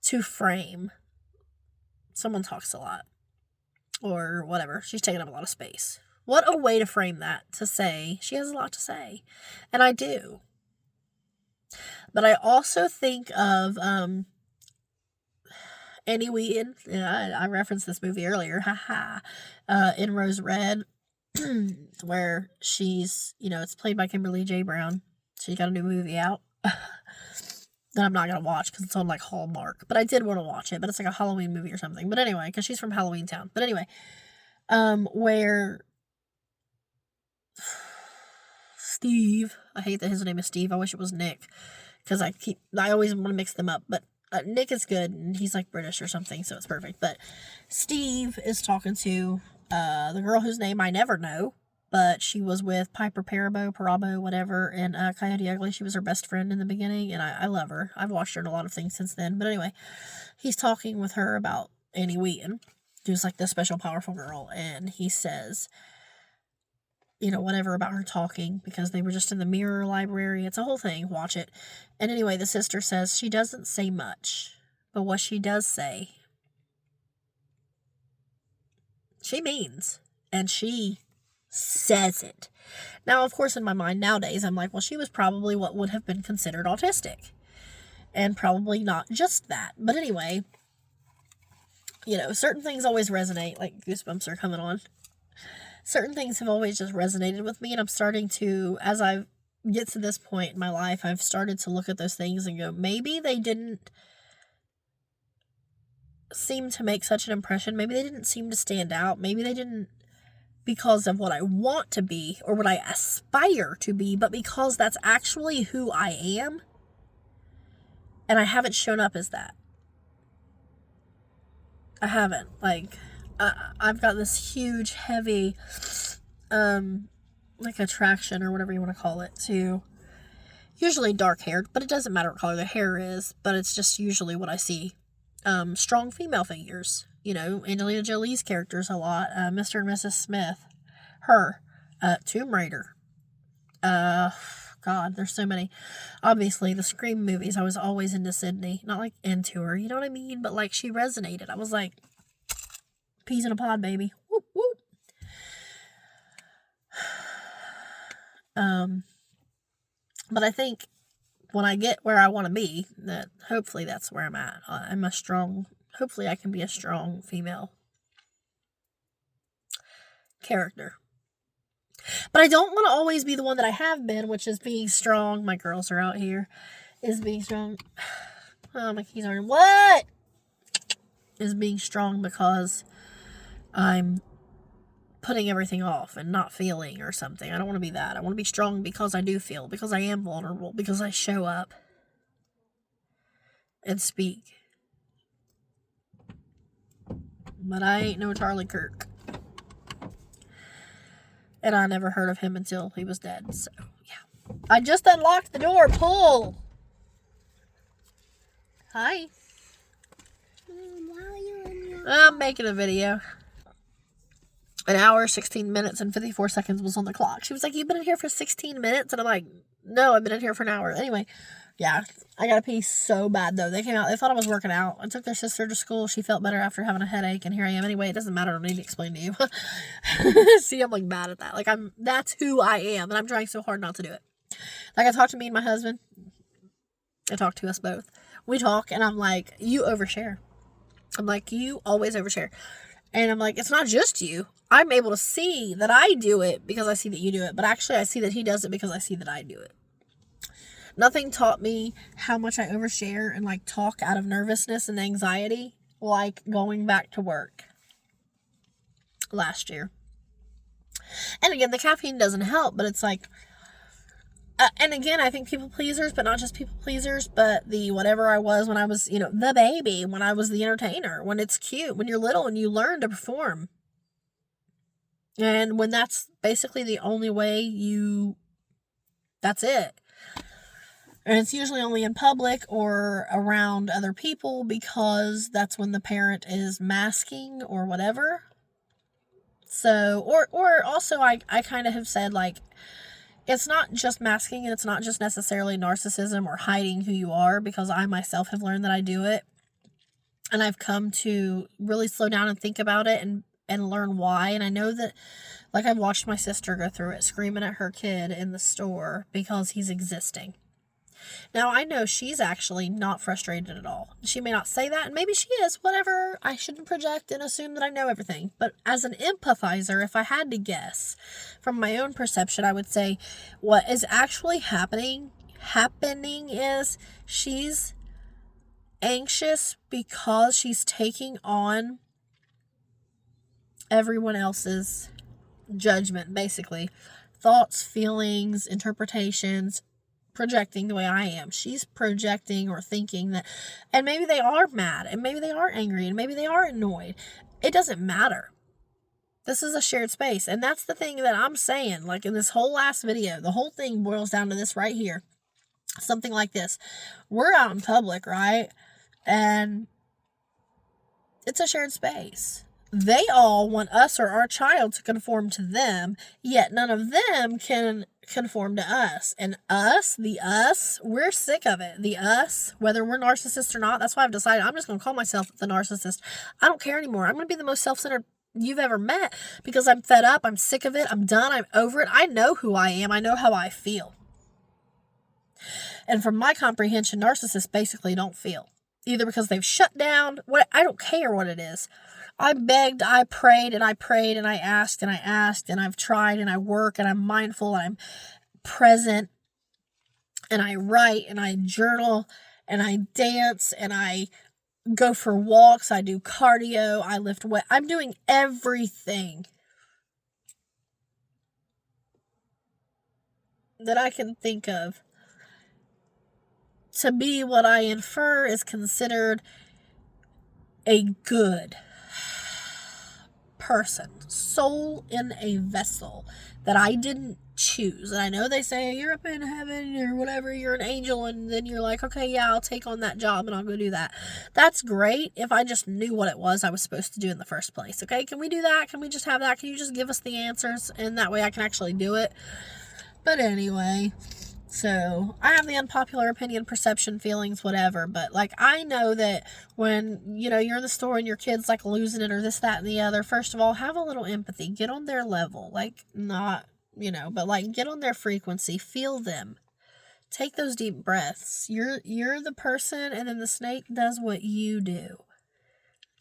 to frame someone talks a lot or whatever. She's taking up a lot of space. What a way to frame that, to say she has a lot to say. And I do. But I also think of Annie Wheaton. I referenced this movie earlier. In Rose Red, where she's, it's played by Kimberly J. Brown. She got a new movie out that I'm not going to watch because it's on like Hallmark. But I did want to watch it. But it's like a Halloween movie or something. But anyway, because she's from Halloween Town. But anyway, where Steve, I hate that his name is Steve. I wish it was Nick, because I always want to mix them up. But Nick is good, and he's like British or something, so it's perfect. But Steve is talking to the girl whose name I never know, but she was with Piper Parabo, whatever, and Coyote Ugly. She was her best friend in the beginning, and I love her. I've watched her in a lot of things since then. But anyway, he's talking with her about Annie Wheaton. who's like the special powerful girl, and he says, whatever about her talking because they were just in the mirror library. It's a whole thing. Watch it. And anyway, the sister says she doesn't say much, but what she does say, she means, and she says it. Now, of course, in my mind nowadays, I'm like, well, she was probably what would have been considered autistic, and probably not just that. But anyway, certain things always resonate, like goosebumps are coming on. Certain things have always just resonated with me, and I'm starting to, as I get to this point in my life, I've started to look at those things and go, maybe they didn't seem to make such an impression. Maybe they didn't seem to stand out. Maybe they didn't because of what I want to be or what I aspire to be, but because that's actually who I am, and I haven't shown up as that. I haven't. Like, I've got this huge, heavy, like attraction or whatever you want to call it to usually dark haired, but it doesn't matter what color the hair is, but it's just usually what I see. Strong female figures. Angelina Jolie's characters a lot. Mr. and Mrs. Smith. Her. Tomb Raider. God, there's so many. Obviously, the Scream movies, I was always into Sydney. Not like into her, you know what I mean? But like, she resonated. I was like, peas in a pod, baby. Whoop, whoop. But I think when I get where I want to be, that hopefully that's where I'm at. Hopefully I can be a strong female character. But I don't want to always be the one that I have been, which is being strong. My girls are out here. Is being strong. Oh, my keys aren't. What? Is being strong because I'm putting everything off and not feeling or something. I don't want to be that. I want to be strong because I do feel, because I am vulnerable, because I show up and speak. But I ain't no Charlie Kirk. And I never heard of him until he was dead, so yeah. I just unlocked the door. Pull! Hi. I'm making a video. An hour, 16 minutes, and 54 seconds was on the clock. She was like, you've been in here for 16 minutes? And I'm like, no, I've been in here for an hour. Anyway, yeah, I got to pee so bad, though. They came out. They thought I was working out. I took their sister to school. She felt better after having a headache, and here I am. Anyway, it doesn't matter. I don't need to explain to you. See, I'm, like, bad at that. Like, that's who I am, and I'm trying so hard not to do it. Like, I talked to me and my husband. I talk to us both. We talk, and I'm like, you overshare. I'm like, you always overshare. And I'm like, it's not just you. I'm able to see that I do it because I see that you do it. But actually, I see that he does it because I see that I do it. Nothing taught me how much I overshare and, like, talk out of nervousness and anxiety like going back to work last year. And again, the caffeine doesn't help, but it's like, and again, I think people pleasers, but not just people pleasers, but the whatever I was when I was, the baby, when I was the entertainer, when it's cute, when you're little and you learn to perform. And when that's basically the only way that's it. And it's usually only in public or around other people because that's when the parent is masking or whatever. So, or also I kind of have said, like, it's not just masking and it's not just necessarily narcissism or hiding who you are, because I myself have learned that I do it. And I've come to really slow down and think about it and learn why. And I know that, like, I've watched my sister go through it, screaming at her kid in the store because he's existing. Now, I know she's actually not frustrated at all. She may not say that, and maybe she is, whatever. I shouldn't project and assume that I know everything. But as an empathizer, if I had to guess from my own perception, I would say what is actually happening is she's anxious because she's taking on everyone else's judgment, basically. Thoughts, feelings, interpretations, projecting the way I am. She's projecting or thinking that, and maybe they are mad, and maybe they are angry, and maybe they are annoyed. It doesn't matter. This is a shared space, and that's the thing that I'm saying. Like, in this whole last video, the whole thing boils down to this right here. Something like this. We're out in public, right? And it's a shared space. they all want us or our child to conform to them, yet none of them can conform to us. And us, we're sick of it. The us, whether we're narcissists or not, that's why I've decided I'm just going to call myself the narcissist. I don't care anymore. I'm going to be the most self-centered you've ever met because I'm fed up. I'm sick of it. I'm done. I'm over it. I know who I am. I know how I feel. And from my comprehension, narcissists basically don't feel. Either because they've shut down, I don't care what it is. I begged, I prayed, and I prayed, and I asked, and I've tried, and I work, and I'm mindful, and I'm present, and I write, and I journal, and I dance, and I go for walks, I do cardio, I lift weight. I'm doing everything that I can think of to be what I infer is considered a good person, soul in a vessel that I didn't choose. And I know they say you're up in heaven or whatever, you're an angel, and then you're like, okay, yeah, I'll take on that job and I'll go do that. That's great if I just knew what it was I was supposed to do in the first place. Okay, can we do that? Can we just have that? Can you just give us the answers? And that way I can actually do it. But anyway, so I have the unpopular opinion, perception, feelings, whatever. But like, I know that when, you're in the store and your kid's like losing it or this, that, and the other, first of all, have a little empathy, get on their level, like not, but like get on their frequency, feel them, take those deep breaths. You're the person, and then the snake does what you do.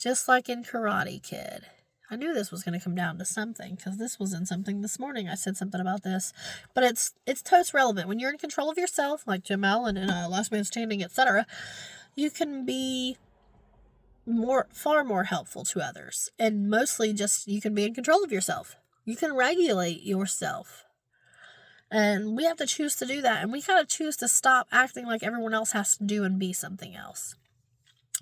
Just like in Karate Kid. I knew this was going to come down to something because this was in something this morning. I said something about this, but it's totes relevant. When you're in control of yourself, like Jim Allen and Last Man Standing, etc., you can be far more helpful to others, and mostly just you can be in control of yourself. You can regulate yourself, and we have to choose to do that, and we gotta choose to stop acting like everyone else has to do and be something else.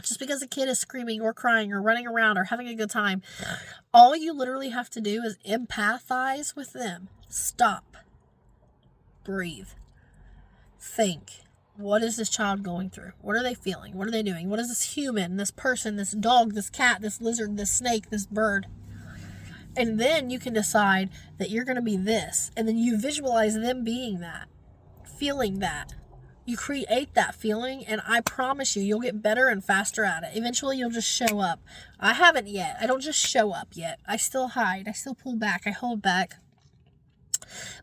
Just because a kid is screaming or crying or running around or having a good time, all you literally have to do is empathize with them. Stop. Breathe. Think. What is this child going through? What are they feeling? What are they doing? What is this human, this person, this dog, this cat, this lizard, this snake, this bird? And then you can decide that you're going to be this. And then you visualize them being that, feeling that. You create that feeling, and I promise you'll get better and faster at it. Eventually, you'll just show up. I haven't yet. I don't just show up yet. I still hide. I still pull back. I hold back.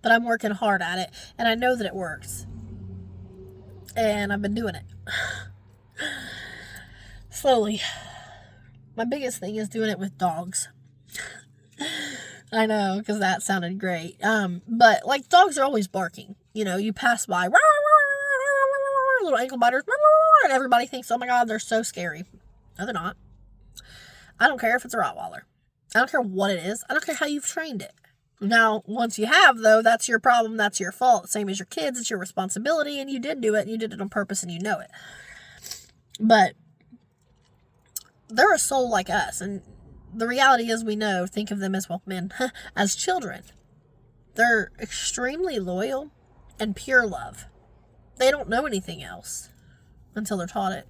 But I'm working hard at it, and I know that it works. And I've been doing it. Slowly. My biggest thing is doing it with dogs. I know, because that sounded great. But, like, dogs are always barking. You pass by, little ankle biters, and everybody thinks, oh my God, they're so scary. No, they're not. I don't care if it's a Rottweiler. I don't care what it is. I don't care how you've trained it. Now, once you have, though, that's your problem. That's your fault. Same as your kids. It's your responsibility, and you did do it, and you did it on purpose, and you know it. But they're a soul like us, and the reality is we know, think of them as, as children. They're extremely loyal and pure love. They don't know anything else until they're taught it,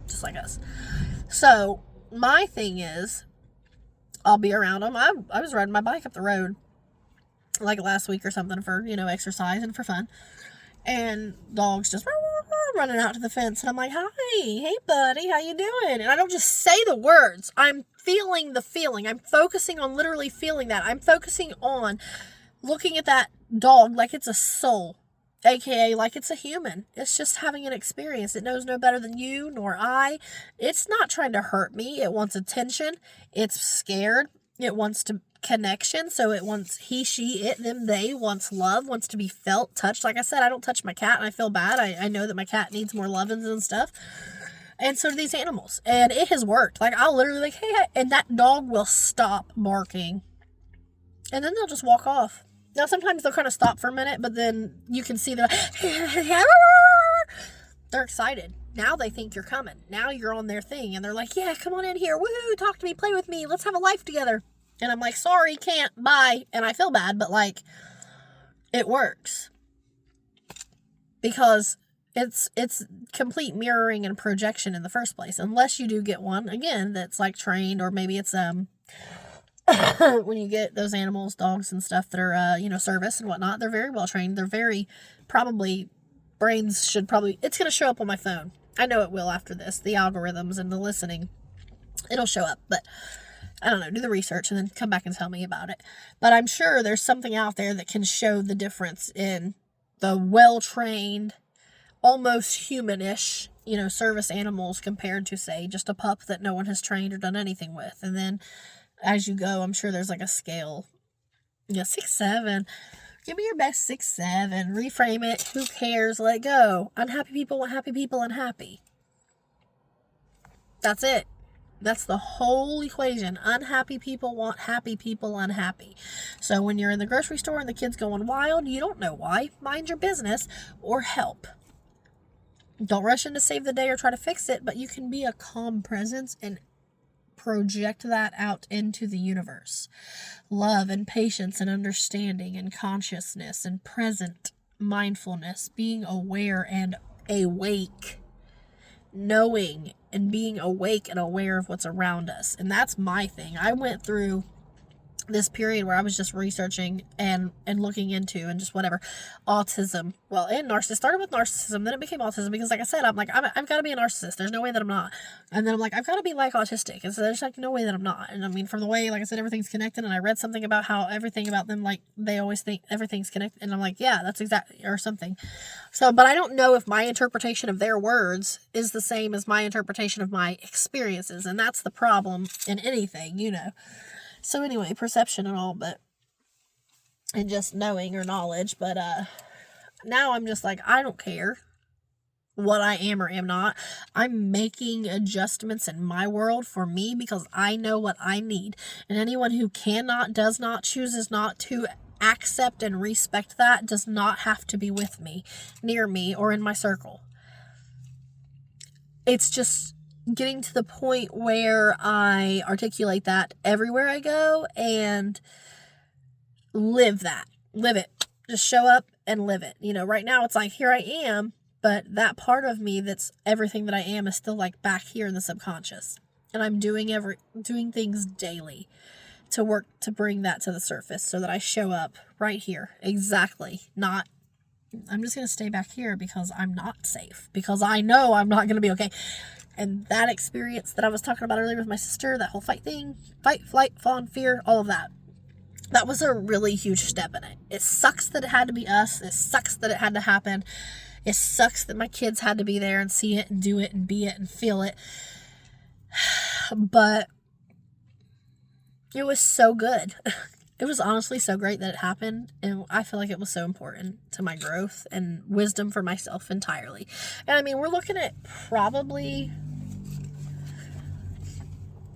just like us. So my thing is, I'll be around them. I was riding my bike up the road like last week or something for, exercise and for fun. And dogs just running out to the fence. And I'm like, hi, hey buddy, how you doing? And I don't just say the words. I'm feeling the feeling. I'm focusing on literally feeling that. I'm focusing on looking at that dog like it's a soul. AKA like it's a human. It's just having an experience. It knows no better than you nor I. It's not trying to hurt me. It wants attention. It's scared. It wants connection. So it wants he, she, it, them, they, wants love, wants to be felt, touched. Like I said, I don't touch my cat and I feel bad. I know that my cat needs more lovins and stuff. And so do these animals. And it has worked. Like I'll literally hey, and that dog will stop barking. And then they'll just walk off. Now, sometimes they'll kind of stop for a minute, but then you can see they're excited. Now they think you're coming. Now you're on their thing, and they're like, yeah, come on in here. Woohoo, talk to me, play with me. Let's have a life together. And I'm like, sorry, can't, bye. And I feel bad, but, like, it works. Because It's complete mirroring and projection in the first place, unless you do get one, again, that's like trained, or maybe it's when you get those animals, dogs and stuff that are service and whatnot, they're very well trained. They're very probably brains should probably, it's going to show up on my phone. I know it will after this, the algorithms and the listening, it'll show up. But I don't know, do the research and then come back and tell me about it. But I'm sure there's something out there that can show the difference in the well-trained, almost humanish, service animals compared to, say, just a pup that no one has trained or done anything with. And then as you go, I'm sure there's like a scale. 6, 7. Give me your best 6, 7. Reframe it. Who cares? Let it go. Unhappy people want happy people unhappy. That's it. That's the whole equation. Unhappy people want happy people unhappy. So when you're in the grocery store and the kid's going wild, you don't know why. Mind your business or help. Don't rush in to save the day or try to fix it, but you can be a calm presence and project that out into the universe. Love and patience and understanding and consciousness and present mindfulness, being aware and awake. Knowing and being awake and aware of what's around us. And that's my thing. I went through this period where I was just researching and looking into and just whatever autism. Well, and narcissism. Started with narcissism, then it became autism because, like I said, I'm like, I've got to be a narcissist. There's no way that I'm not. And then I'm like, I've got to be like autistic. And so there's like no way that I'm not. And I mean, from the way, like I said, everything's connected. And I read something about how everything about them, like they always think everything's connected. And I'm like, yeah, that's exactly, or something. So, but I don't know if my interpretation of their words is the same as my interpretation of my experiences. And that's the problem in anything, So anyway, perception and all, and just knowing or knowledge, but now I'm just like, I don't care what I am or am not. I'm making adjustments in my world for me because I know what I need. And anyone who cannot, does not, chooses not to accept and respect that does not have to be with me, near me, or in my circle. It's just getting to the point where I articulate that everywhere I go and live it, just show up and live it. Right now it's like, here I am, but that part of me that's everything that I am is still like back here in the subconscious, and I'm doing things daily to work to bring that to the surface so that I show up right here. Exactly. Not, I'm just going to stay back here because I'm not safe, because I know I'm not going to be okay. And that experience that I was talking about earlier with my sister, that whole fight thing, fight, flight, fawn, fear, all of that, that was a really huge step in it. It sucks that it had to be us. It sucks that it had to happen. It sucks that my kids had to be there and see it and do it and be it and feel it. But it was so good. It was honestly so great that it happened, and I feel like it was so important to my growth and wisdom for myself entirely. And I mean, we're looking at probably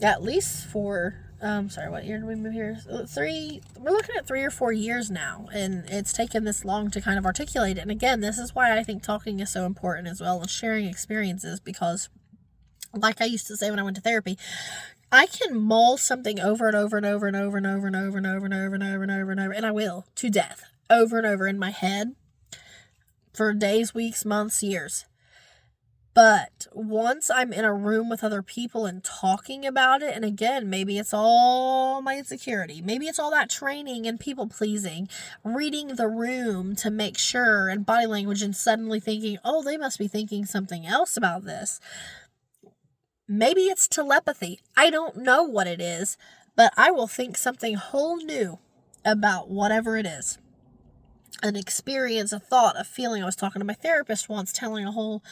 at least what year did we move here? We're looking at 3 or 4 years now, and it's taken this long to kind of articulate it. And again, this is why I think talking is so important as well, and sharing experiences, because like I used to say when I went to therapy, I can mull something over and over and over and over and over and over and over and over and over and over and over, and I will, to death, over and over in my head for days, weeks, months, years. But once I'm in a room with other people and talking about it, and again, maybe it's all my insecurity, maybe it's all that training and people pleasing, reading the room to make sure, and body language, and suddenly thinking, oh, they must be thinking something else about this. Maybe it's telepathy. I don't know what it is, but I will think something whole new about whatever it is. An experience, a thought, a feeling. I was talking to my therapist once, telling a whole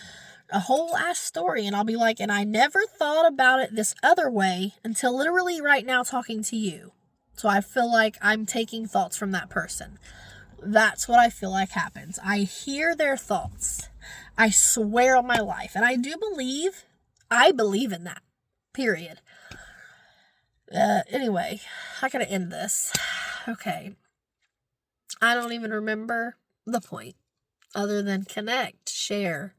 ass story, and I'll be like, and I never thought about it this other way until literally right now talking to you. So I feel like I'm taking thoughts from that person. That's what I feel like happens. I hear their thoughts. I swear on my life. And I believe in that. Period. Anyway, I gotta end this. Okay. I don't even remember the point other than connect, share,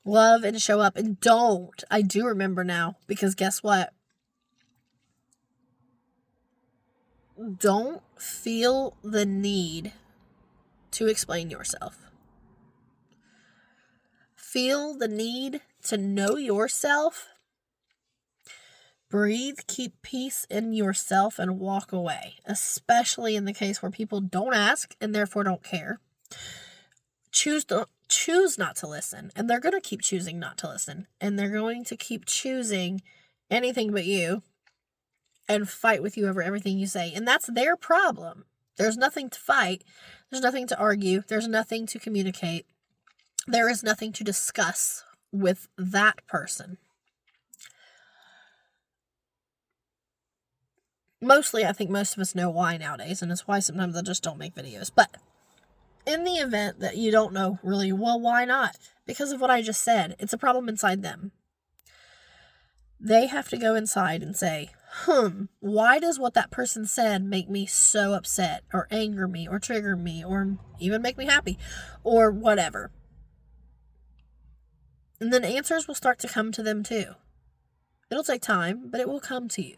love, and show up. And I do remember now, because guess what? Don't feel the need to explain yourself. feel the need to know yourself, breathe, keep peace in yourself, and walk away, especially in the case where people don't ask and therefore don't care. Choose not to listen, and they're going to keep choosing not to listen, and they're going to keep choosing anything but you and fight with you over everything you say, and that's their problem. There's nothing to fight. There's nothing to argue. There's nothing to communicate. There is nothing to discuss with that person. Mostly, I think most of us know why nowadays, and it's why sometimes I just don't make videos. But in the event that you don't know really, well, why not? Because of what I just said. It's a problem inside them. They have to go inside and say, why does what that person said make me so upset, or anger me, or trigger me, or even make me happy, or whatever? And then answers will start to come to them too. It'll take time, but it will come to you.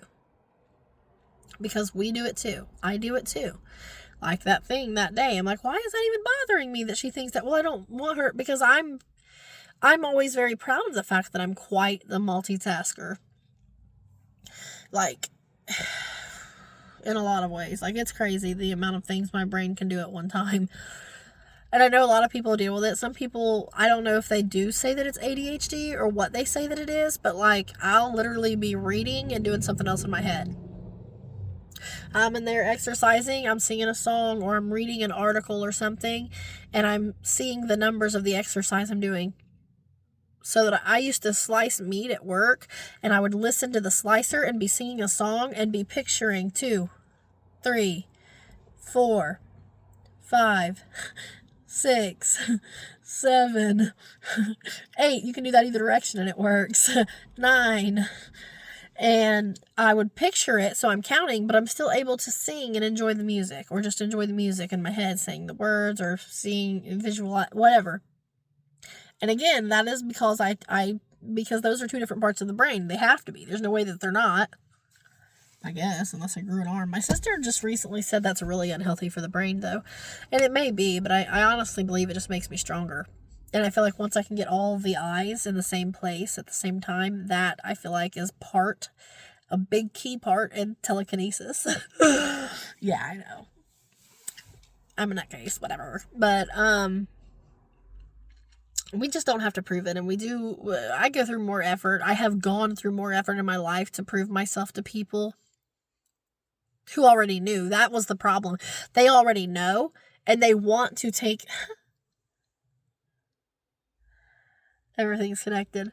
Because we do it too. I do it too. Like that thing that day. I'm like, why is that even bothering me that she thinks that? Well, I don't want her, because I'm always very proud of the fact that I'm quite the multitasker. Like, in a lot of ways. Like, it's crazy the amount of things my brain can do at one time. And I know a lot of people deal with it. Some people, I don't know if they do say that it's ADHD or what they say that it is, but like, I'll literally be reading and doing something else in my head. I'm in there exercising, I'm singing a song, or I'm reading an article or something, and I'm seeing the numbers of the exercise I'm doing. So that I used to slice meat at work, and I would listen to the slicer and be singing a song and be picturing 2, 3, 4, 5, 6, 7, 8. You can do that either direction and it works. 9. And I would picture it, so I'm counting, but I'm still able to sing and enjoy the music, or just enjoy the music in my head, saying the words, or seeing, visual, whatever. And again, that is because because those are two different parts of the brain. They have to be. There's no way that they're not, I guess, unless I grew an arm. My sister just recently said that's really unhealthy for the brain, though. And it may be, but I honestly believe it just makes me stronger. And I feel like once I can get all the eyes in the same place at the same time, that I feel like is a big key part in telekinesis. Yeah, I know. I'm a nutcase, whatever. But, we just don't have to prove it, and I go through more effort. I have gone through more effort in my life to prove myself to people who already knew. That was the problem. They already know, and they want to take... Everything's connected.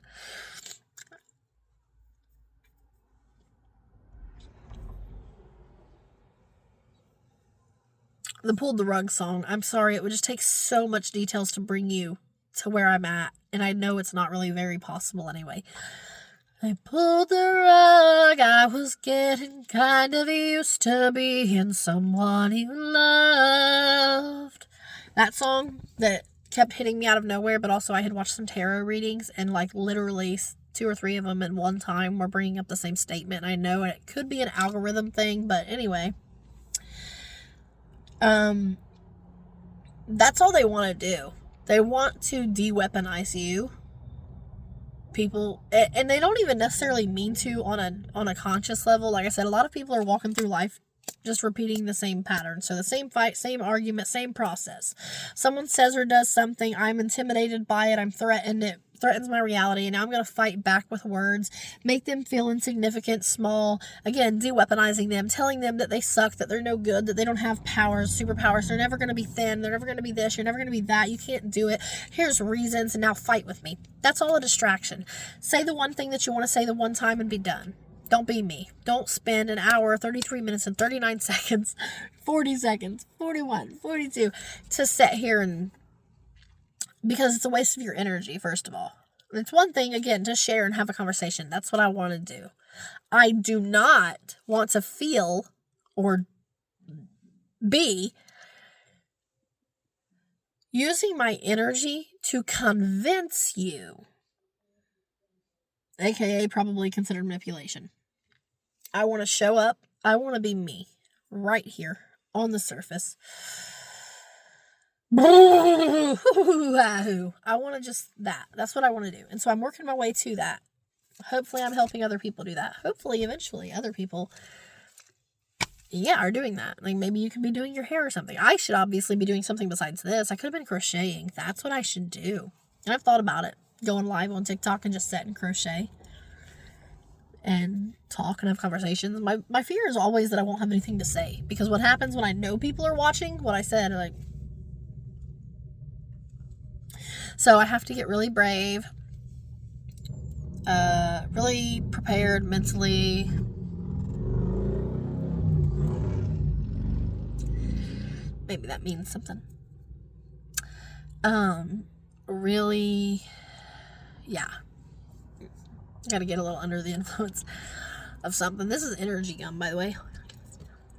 The pulled the rug song. I'm sorry, it would just take so much details to bring you to where I'm at, and I know it's not really very possible anyway. I pulled the rug, I was getting kind of used to being someone you loved. That song that kept hitting me out of nowhere, but also I had watched some tarot readings, and like literally 2 or 3 of them at one time were bringing up the same statement. I know it could be an algorithm thing, but anyway. That's all they want to do. They want to de-weaponize you. People, and they don't even necessarily mean to on a conscious level. Like I said, a lot of people are walking through life just repeating the same pattern. So the same fight, same argument, same process. Someone says or does something, I'm intimidated by it, I'm threatened, it threatens my reality, and now I'm going to fight back with words, make them feel insignificant, small, again, de-weaponizing them, telling them that they suck, that they're no good, that they don't have powers, superpowers, they're never going to be thin, they're never going to be this, you're never going to be that, you can't do it, here's reasons, and now fight with me. That's all a distraction. Say the one thing that you want to say the one time and be done. Don't be me. Don't spend an hour, 33 minutes, and 39 seconds, 40 seconds, 41, 42, to sit here and... Because it's a waste of your energy, first of all. It's one thing, again, to share and have a conversation. That's what I want to do. I do not want to feel or be using my energy to convince you, aka probably considered manipulation. I want to show up. I want to be me right here on the surface. I want to just that. That's what I want to do. And so I'm working my way to that. Hopefully I'm helping other people do that. Hopefully eventually other people are doing that. Like maybe you could be doing your hair or something. I should obviously be doing something besides this. I could have been crocheting. That's what I should do. And I've thought about it. Going live on TikTok and just sit and crochet and talk and have conversations. My fear is always that I won't have anything to say, because what happens when I know people are watching what I said, like, so I have to get really brave, really prepared mentally. Maybe that means something. Really, gotta get a little under the influence of something. This is energy gum, by the way.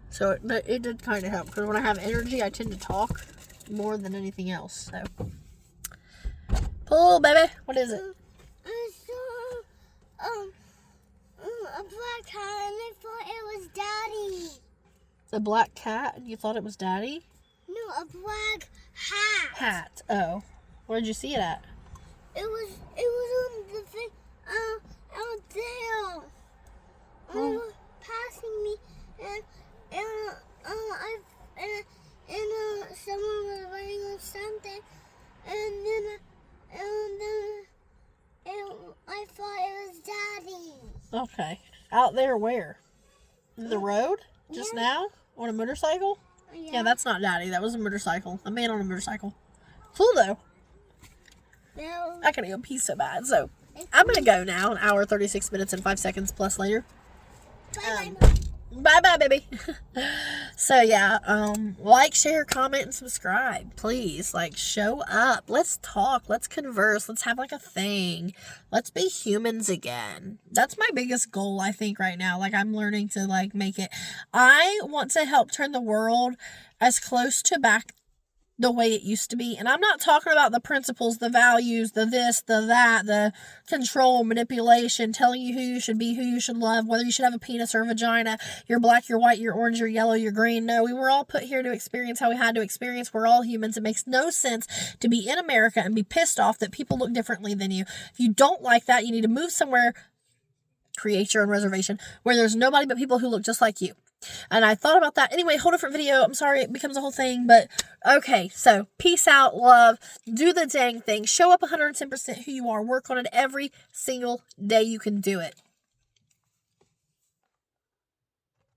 So it did kind of help, because when I have energy, I tend to talk more than anything else. So, pull, baby. What is it? I saw a black cat, and I thought it was Daddy. A black cat, and you thought it was Daddy? No, a black hat. Hat. Oh, where'd you see it at? It was on the thing out there. It was passing me, and someone was writing on something, and then I thought it was Daddy. Okay. Out there where? The road? Just now? On a motorcycle? Yeah, that's not Daddy. That was a motorcycle. A man on a motorcycle. Cool, though. No. I gotta go pee so bad. So, I'm gonna go now. An hour, 36 minutes, and 5 seconds plus later. Bye-bye, baby. So, like, share, comment, and subscribe. Please, like, show up. Let's talk. Let's converse. Let's have, like, a thing. Let's be humans again. That's my biggest goal, I think, right now. Like, I'm learning to, like, make it. I want to help turn the world as close to back the way it used to be. And I'm not talking about the principles, the values, the this, the that, the control, manipulation, telling you who you should be, who you should love, whether you should have a penis or a vagina, you're black, you're white, you're orange, you're yellow, you're green. No, we were all put here to experience how we had to experience. We're all humans. It makes no sense to be in America and be pissed off that people look differently than you. If you don't like that, you need to move somewhere, create your own reservation, where there's nobody but people who look just like you. And I thought about that. Anyway, whole different video. I'm sorry it becomes a whole thing, but okay. So, peace out, love. Do the dang thing. Show up 110% who you are. Work on it every single day you can do it.